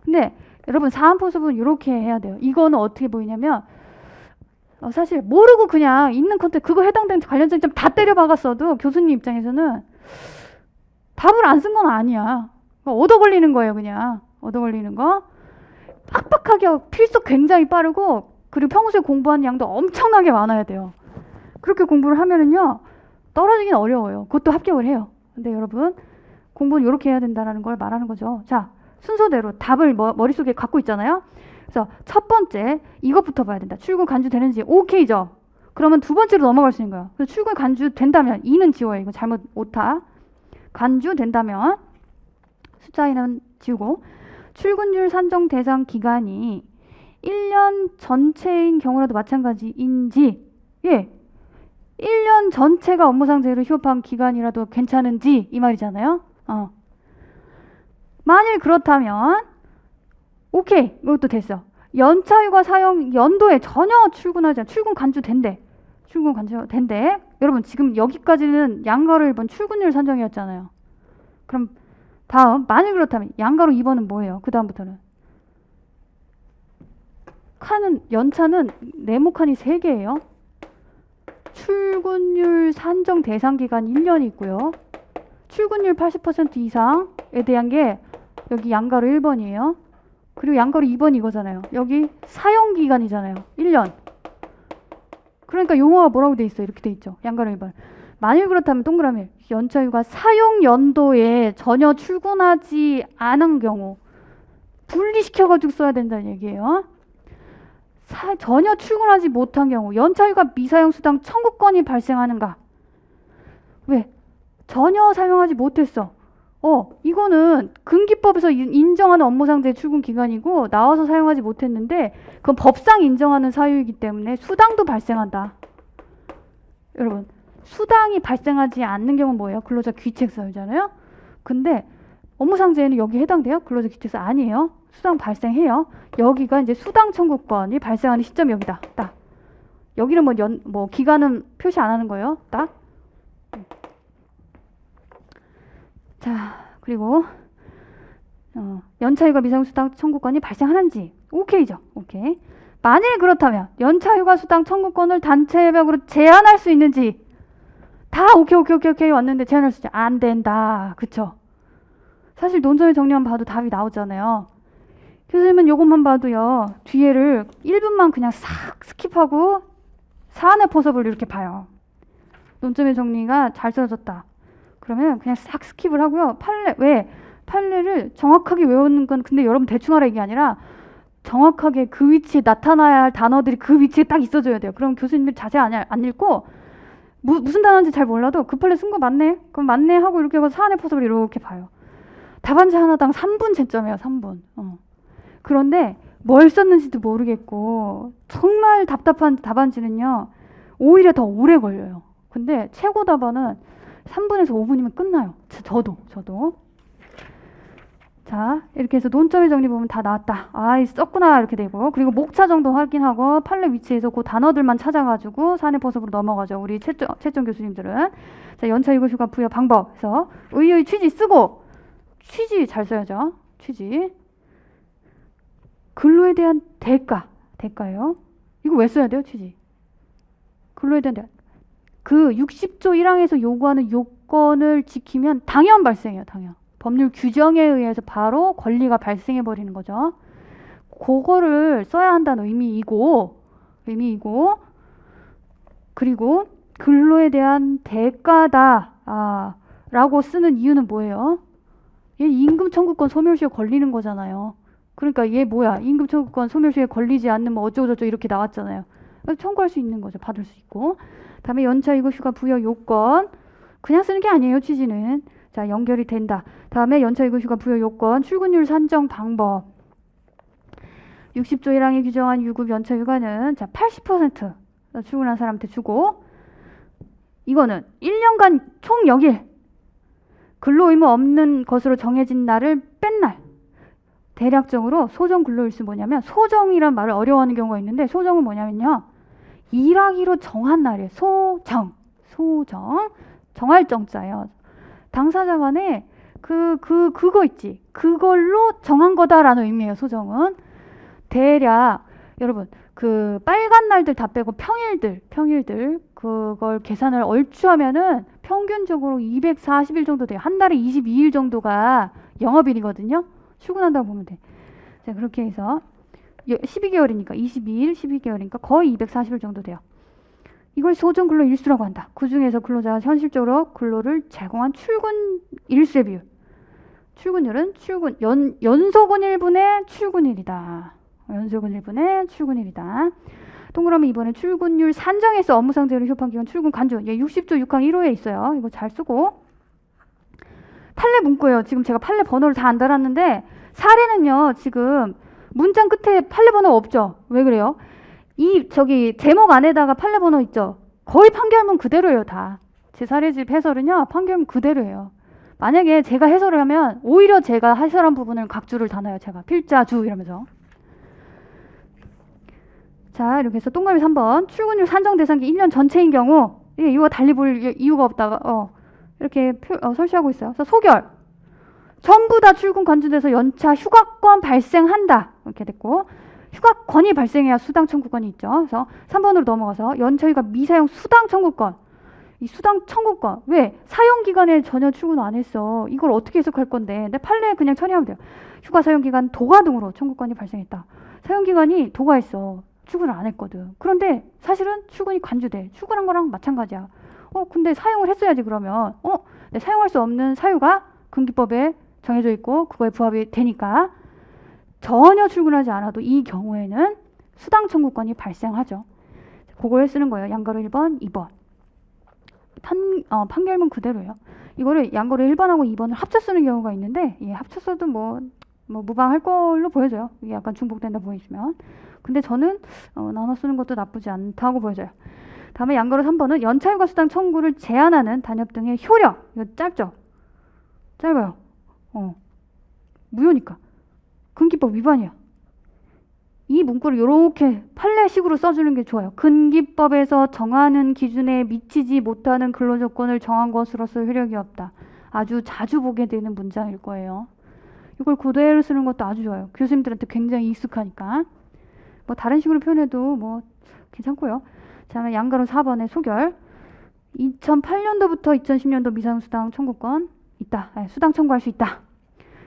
근데 여러분 사안포섭은 이렇게 해야 돼요. 이거는 어떻게 보이냐면 사실 모르고 그냥 있는 컨텐츠 그거 해당되는 관련 쟁점 다 때려박았어도 교수님 입장에서는 답을 안 쓴 건 아니야. 얻어 걸리는 거예요. 그냥 얻어 걸리는 거. 빡빡하게 필속 굉장히 빠르고 그리고 평소에 공부하는 양도 엄청나게 많아야 돼요. 그렇게 공부를 하면은요 떨어지긴 어려워요. 그것도 합격을 해요. 근데 여러분 공부는 이렇게 해야 된다는 걸 말하는 거죠. 자, 순서대로 답을 머릿속에 갖고 있잖아요. 그래서 첫 번째 이것부터 봐야 된다. 출근 간주 되는지 오케이죠. 그러면 두 번째로 넘어갈 수 있는 거예요. 그래서 출근 간주 된다면 2는 지워요. 이거 잘못 오타. 간주 된다면 숫자 2는 지우고 출근율 산정 대상 기간이 1년 전체인 경우라도 마찬가지인지 1년 전체가 업무상 재해로 휴업한 기간이라도 괜찮은지 이 말이잖아요. 만일 그렇다면 오케이 이것도 됐어. 연차휴가 사용 연도에 전혀 출근 간주 된대. 출근 간주 된대. 여러분 지금 여기까지는 양가로 1번 출근율 산정이었잖아요. 그럼 다음 만일 그렇다면 양가로 2번은 뭐예요? 그 다음부터는 연차는 네모 칸이 3개예요. 출근율 산정 대상 기간 1년이 있고요. 출근율 80% 이상에 대한 게 여기 양가로 1번이에요. 그리고 양가로 2번 이거잖아요. 여기 사용 기간이잖아요. 1년. 그러니까 용어가 뭐라고 돼 있어요? 이렇게 돼 있죠. 양가로 1번. 만일 그렇다면 동그라미 연차휴가 사용 연도에 전혀 출근하지 않은 경우 분리시켜가지고 써야 된다는 얘기예요. 전혀 출근하지 못한 경우 연차휴가 미사용 수당 청구권이 발생하는가? 왜? 전혀 사용하지 못했어. 이거는 근기법에서 인정하는 업무상대 출근 기간이고 나와서 사용하지 못했는데 그건 법상 인정하는 사유이기 때문에 수당도 발생한다. 여러분, 수당이 발생하지 않는 경우는 뭐예요? 근로자 귀책 사유잖아요. 근데 업무상재에는 여기 해당돼요? 근로자 귀책사 아니에요. 수당 발생해요. 여기가 이제 수당 청구권이 발생하는 시점이 여기다. 딱. 여기는 뭐 기간은 표시 안 하는 거예요. 딱. 자, 그리고 연차휴가 미사용 수당 청구권이 발생하는지 오케이죠. 오케이. 만일 그렇다면 연차휴가 수당 청구권을 단체별로 제한할 수 있는지 다 오케이 왔는데 제한할 수 있지 안 된다. 그쵸? 사실 논점의 정리만 봐도 답이 나오잖아요. 교수님은 요것만 봐도요. 뒤에를 1분만 그냥 싹 스킵하고 사안의 포섭을 이렇게 봐요. 논점의 정리가 잘 써졌다. 그러면 그냥 싹 스킵을 하고요. 판례를 정확하게 외우는 건 근데 여러분 대충 하라 이게 아니라 정확하게 그 위치에 나타나야 할 단어들이 그 위치에 딱 있어줘야 돼요. 그럼 교수님들 자세히 안 읽고 무슨 단어인지 잘 몰라도 그 판례 쓴 거 맞네? 그럼 맞네 하고 이렇게 해서 사안의 포섭을 이렇게 봐요. 답안지 하나당 3분 채점이에요. 3분. 그런데 뭘 썼는지도 모르겠고 정말 답답한 답안지는요. 오히려 더 오래 걸려요. 근데 최고 답안은 3분에서 5분이면 끝나요. 저도. 자, 이렇게 해서 논점의 정리 보면 다 나왔다. 썼구나 이렇게 되고 그리고 목차 정도 확인하고 판례 위치에서 그 단어들만 찾아가지고 사안의 포섭으로 넘어가죠. 우리 채점 교수님들은. 자, 연차휴가 휴가 부여 방법에서 의의 취지 쓰고 취지 잘 써야죠. 취지. 근로에 대한 대가예요. 이거 왜 써야 돼요? 취지. 근로에 대한 대가. 그 60조 1항에서 요구하는 요건을 지키면 당연 발생해요. 당연. 법률 규정에 의해서 바로 권리가 발생해버리는 거죠. 그거를 써야 한다는 의미이고 그리고 근로에 대한 대가다 라고 쓰는 이유는 뭐예요? 얘 임금 청구권 소멸시효 걸리는 거잖아요. 그러니까 얘 뭐야? 임금 청구권 소멸시효에 걸리지 않는 뭐 어쩌고저쩌고 이렇게 나왔잖아요. 청구할 수 있는 거죠. 받을 수 있고. 다음에 연차휴가 휴가 부여 요건 그냥 쓰는 게 아니에요. 취지는. 자, 연결이 된다. 다음에 연차휴가 휴가 부여 요건 출근율 산정 방법. 60조 1항에 규정한 유급 연차휴가는 자 80% 출근한 사람한테 주고 이거는 1년간 총 0일 근로 의무 없는 것으로 정해진 날을 뺀 날. 대략적으로 소정 근로일수 뭐냐면 소정이란 말을 어려워하는 경우가 있는데 소정은 뭐냐면요. 일하기로 정한 날이에요. 소정. 정할 정자예요. 당사자 간에 그거 있지. 그걸로 정한 거다라는 의미예요. 소정은. 대략 여러분 그 빨간 날들 다 빼고 평일들 그걸 계산을 얼추 하면은 평균적으로 240일 정도 돼요. 한 달에 22일 정도가 영업일이거든요. 출근한다고 보면 돼. 자, 그렇게 해서 12개월이니까 22일 12개월이니까 거의 240일 정도 돼요. 이걸 소정 근로 일수라고 한다. 그 중에서 근로자가 현실적으로 근로를 제공한 출근 일수의 비율. 출근율은 연속은 1분의 출근일이다. 연속은 1분의 출근일이다. 동그라미 2번에 출근율 산정에서 업무상재료 협판기간 출근 간주. 60조 6항 1호에 있어요. 이거 잘 쓰고. 판례 문구예요. 지금 제가 판례 번호를 다 안 달았는데 사례는요. 지금 문장 끝에 판례 번호 없죠. 왜 그래요? 저기 제목 안에다가 판례 번호 있죠. 거의 판결문 그대로예요. 다. 제 사례집 해설은요. 판결문 그대로예요. 만약에 제가 해설을 하면 오히려 제가 해설한 부분을 각주를 다 놔요. 제가 필자주 이러면서. 자, 이렇게 해서 동그라미 3번 출근율 산정 대상기 1년 전체인 경우 이거 달리 볼 이유가 없다가 이렇게 설치하고 있어요. 그래서 소결 전부 다 출근 간주돼서 연차 휴가권 발생한다 이렇게 됐고 휴가권이 발생해야 수당 청구권이 있죠. 그래서 3번으로 넘어가서 연차휴가 미사용 수당 청구권. 이 수당 청구권. 왜? 사용기간에 전혀 출근 안 했어. 이걸 어떻게 해석할 건데. 내 판례에 그냥 처리하면 돼요. 휴가 사용기간 도가 등으로 청구권이 발생했다. 사용기간이 도가했어. 출근을 안 했거든. 그런데 사실은 출근이 간주돼. 출근한 거랑 마찬가지야. 근데 사용을 했어야지 그러면. 네, 사용할 수 없는 사유가 근기법에 정해져 있고 그거에 부합이 되니까 전혀 출근하지 않아도 이 경우에는 수당 청구권이 발생하죠. 그걸 쓰는 거예요. 양가로 1번, 2번. 판결문 그대로예요. 이거를 양가로 1번하고 2번을 합쳐 쓰는 경우가 있는데 합쳐 써도 뭐 무방할 걸로 보여져요. 이게 약간 중복된다 보이시면. 근데 저는 나눠 쓰는 것도 나쁘지 않다고 보여져요. 다음에 양가로 3번은 연차휴가 수당 청구를 제한하는 단협 등의 효력. 이거 짧죠? 짧아요. 무효니까. 근기법 위반이야. 이 문구를 이렇게 판례식으로 써주는 게 좋아요. 근기법에서 정하는 기준에 미치지 못하는 근로조건을 정한 것으로서 효력이 없다. 아주 자주 보게 되는 문장일 거예요. 이걸 그대로 쓰는 것도 아주 좋아요. 교수님들한테 굉장히 익숙하니까. 뭐 다른 식으로 표현해도 뭐 괜찮고요. 자, 양가로 4번의 소결. 2008년도부터 2010년도 미사용수당 청구권 있다. 수당 청구할 수 있다.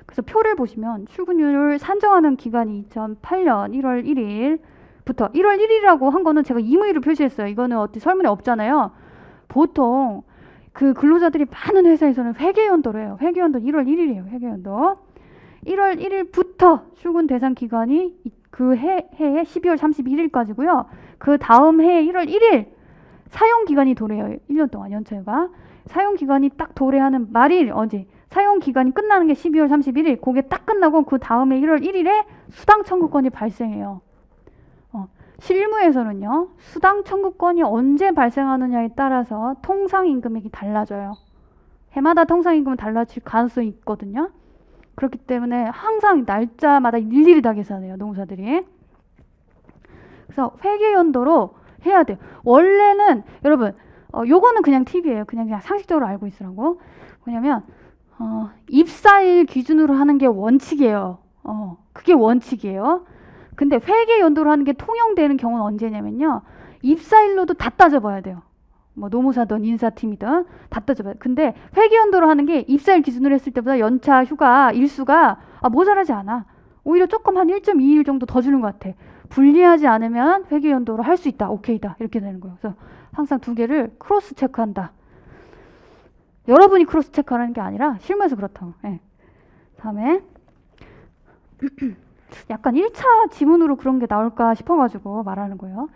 그래서 표를 보시면 출근율을 산정하는 기간이 2008년 1월 1일부터 1월 1일이라고 한 거는 제가 임의로 표시했어요. 이거는 어디 설문에 없잖아요. 보통 그 근로자들이 많은 회사에서는 회계연도로 해요. 회계연도 1월 1일이에요. 회계연도. 1월 1일부터 출근 대상 기간이 그 해에 12월 31일까지고요. 그 다음 해에 1월 1일 사용 기간이 도래해요. 1년 동안 연차가. 사용 기간이 딱 도래하는 말일 언제? 사용 기간이 끝나는 게 12월 31일. 그게 딱 끝나고 그 다음에 1월 1일에 수당 청구권이 발생해요. 실무에서는요. 수당 청구권이 언제 발생하느냐에 따라서 통상임금액이 달라져요. 해마다 통상임금은 달라질 가능성이 있거든요. 그렇기 때문에 항상 날짜마다 일일이 다 계산해요. 노무사들이. 그래서 회계연도로 해야 돼요. 원래는 여러분 요거는 그냥 팁이에요. 그냥 상식적으로 알고 있으라고. 뭐냐면 입사일 기준으로 하는 게 원칙이에요. 그게 원칙이에요. 근데 회계연도로 하는 게 통용되는 경우는 언제냐면요. 입사일로도 다 따져봐야 돼요. 뭐 노무사든 인사팀이든 다 따져봐요. 근데 회계연도로 하는 게 입사일 기준으로 했을 때보다 연차 휴가 일수가 모자라지 않아. 오히려 조금 한 1.2일 정도 더 주는 것 같아. 불리하지 않으면 회계연도로 할 수 있다. 오케이다. 이렇게 되는 거예요. 그래서 항상 두 개를 크로스 체크한다. 여러분이 크로스 체크하는 게 아니라 실무에서 그렇다고. 네. 다음에 약간 1차 지문으로 그런 게 나올까 싶어가지고 말하는 거예요.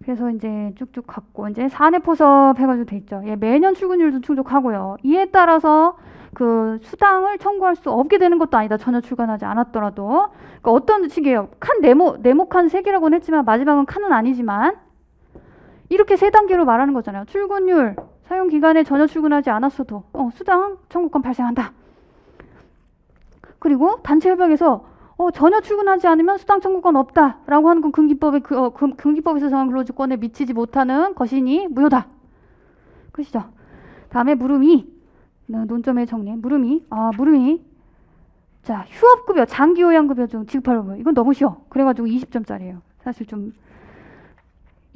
그래서 이제 쭉쭉 갖고 이제 사내 포섭 해가지고 돼 있죠. 매년 출근율도 충족하고요. 이에 따라서 그 수당을 청구할 수 없게 되는 것도 아니다. 전혀 출근하지 않았더라도. 그러니까 어떤 식이에요. 칸 네모칸 3개라고는 했지만 마지막은 칸은 아니지만 이렇게 3단계로 말하는 거잖아요. 출근율, 사용 기간에 전혀 출근하지 않았어도 수당 청구권 발생한다. 그리고 단체 협약에서 전혀 출근하지 않으면 수당 청구권 없다라고 하는 건 근기법에서 정한 근로조건에 미치지 못하는 것이니 무효다. 끝이죠. 다음에 물음이 논점의 정리. 물음이 자 휴업급여, 장기요양급여 중 지급할 법. 이건 너무 쉬워. 그래가지고 20점짜리예요. 사실 좀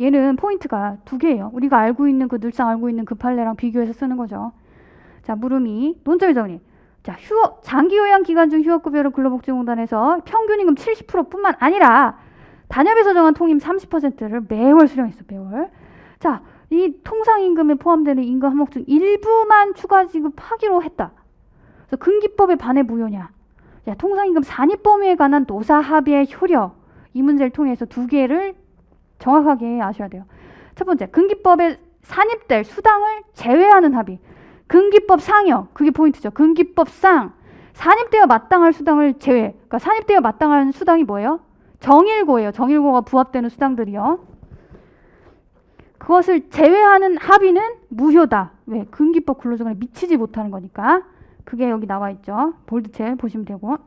얘는 포인트가 2개예요. 우리가 늘상 알고 있는 그 판례랑 비교해서 쓰는 거죠. 자 물음이 논점의 정리. 자, 장기요양 기간 중 휴업급여를 근로복지공단에서 평균임금 70%뿐만 아니라 단협에서 정한 통임 30%를 매월 수령했어. 매월. 자, 이 통상임금에 포함되는 임금 항목 중 일부만 추가 지급하기로 했다. 그래서 근기법에 반해 무효냐. 자, 통상임금 산입 범위에 관한 노사 합의의 효력. 이 문제를 통해서 2개를 정확하게 아셔야 돼요. 첫 번째, 근기법에 산입될 수당을 제외하는 합의. 근기법 상이요. 그게 포인트죠. 근기법 상. 산입되어 마땅할 수당을 제외. 그러니까 산입되어 마땅한 수당이 뭐예요? 정일고예요. 정일고가 부합되는 수당들이요. 그것을 제외하는 합의는 무효다. 왜? 근기법 근로조건에 미치지 못하는 거니까. 그게 여기 나와 있죠. 볼드체 보시면 되고.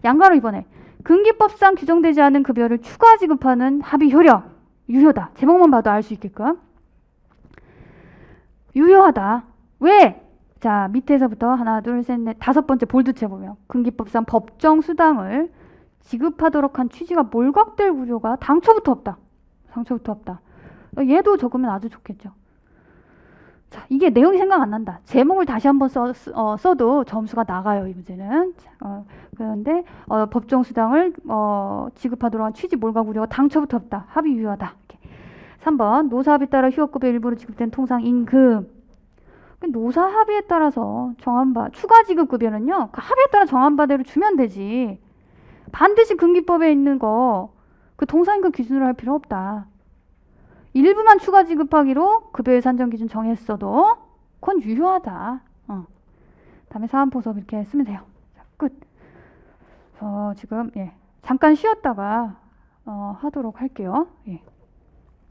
양가로 이번에 근기법상 규정되지 않은 급여를 추가 지급하는 합의 효력. 유효다. 제목만 봐도 알 수 있게끔. 유효하다. 왜? 자, 밑에서부터 하나, 둘, 셋, 넷, 5번째 볼드체 보면 근기법상 법정 수당을 지급하도록 한 취지가 몰각될 우려가 당초부터 없다. 당초부터 없다. 얘도 적으면 아주 좋겠죠. 자, 이게 내용이 생각 안 난다. 제목을 다시 한번 써도 점수가 나가요, 이 문제는. 그런데 법정수당을 지급하도록 한 취지 몰각 우려가 당초부터 없다. 합의 유효하다. 이렇게. 3번 노사합의에 따라 휴업급여 일부로 지급된 통상 임금. 노사 합의에 따라서 정한 바 추가 지급급여는요. 그 합의에 따라 정한 바대로 주면 되지. 반드시 금기법에 있는 거 그 통상임금 기준으로 할 필요 없다. 일부만 추가 지급하기로 급여의 산정 기준 정했어도 그건 유효하다. 다음에 사안포섭 이렇게 쓰면 돼요. 자, 끝. 지금 잠깐 쉬었다가 하도록 할게요. 예.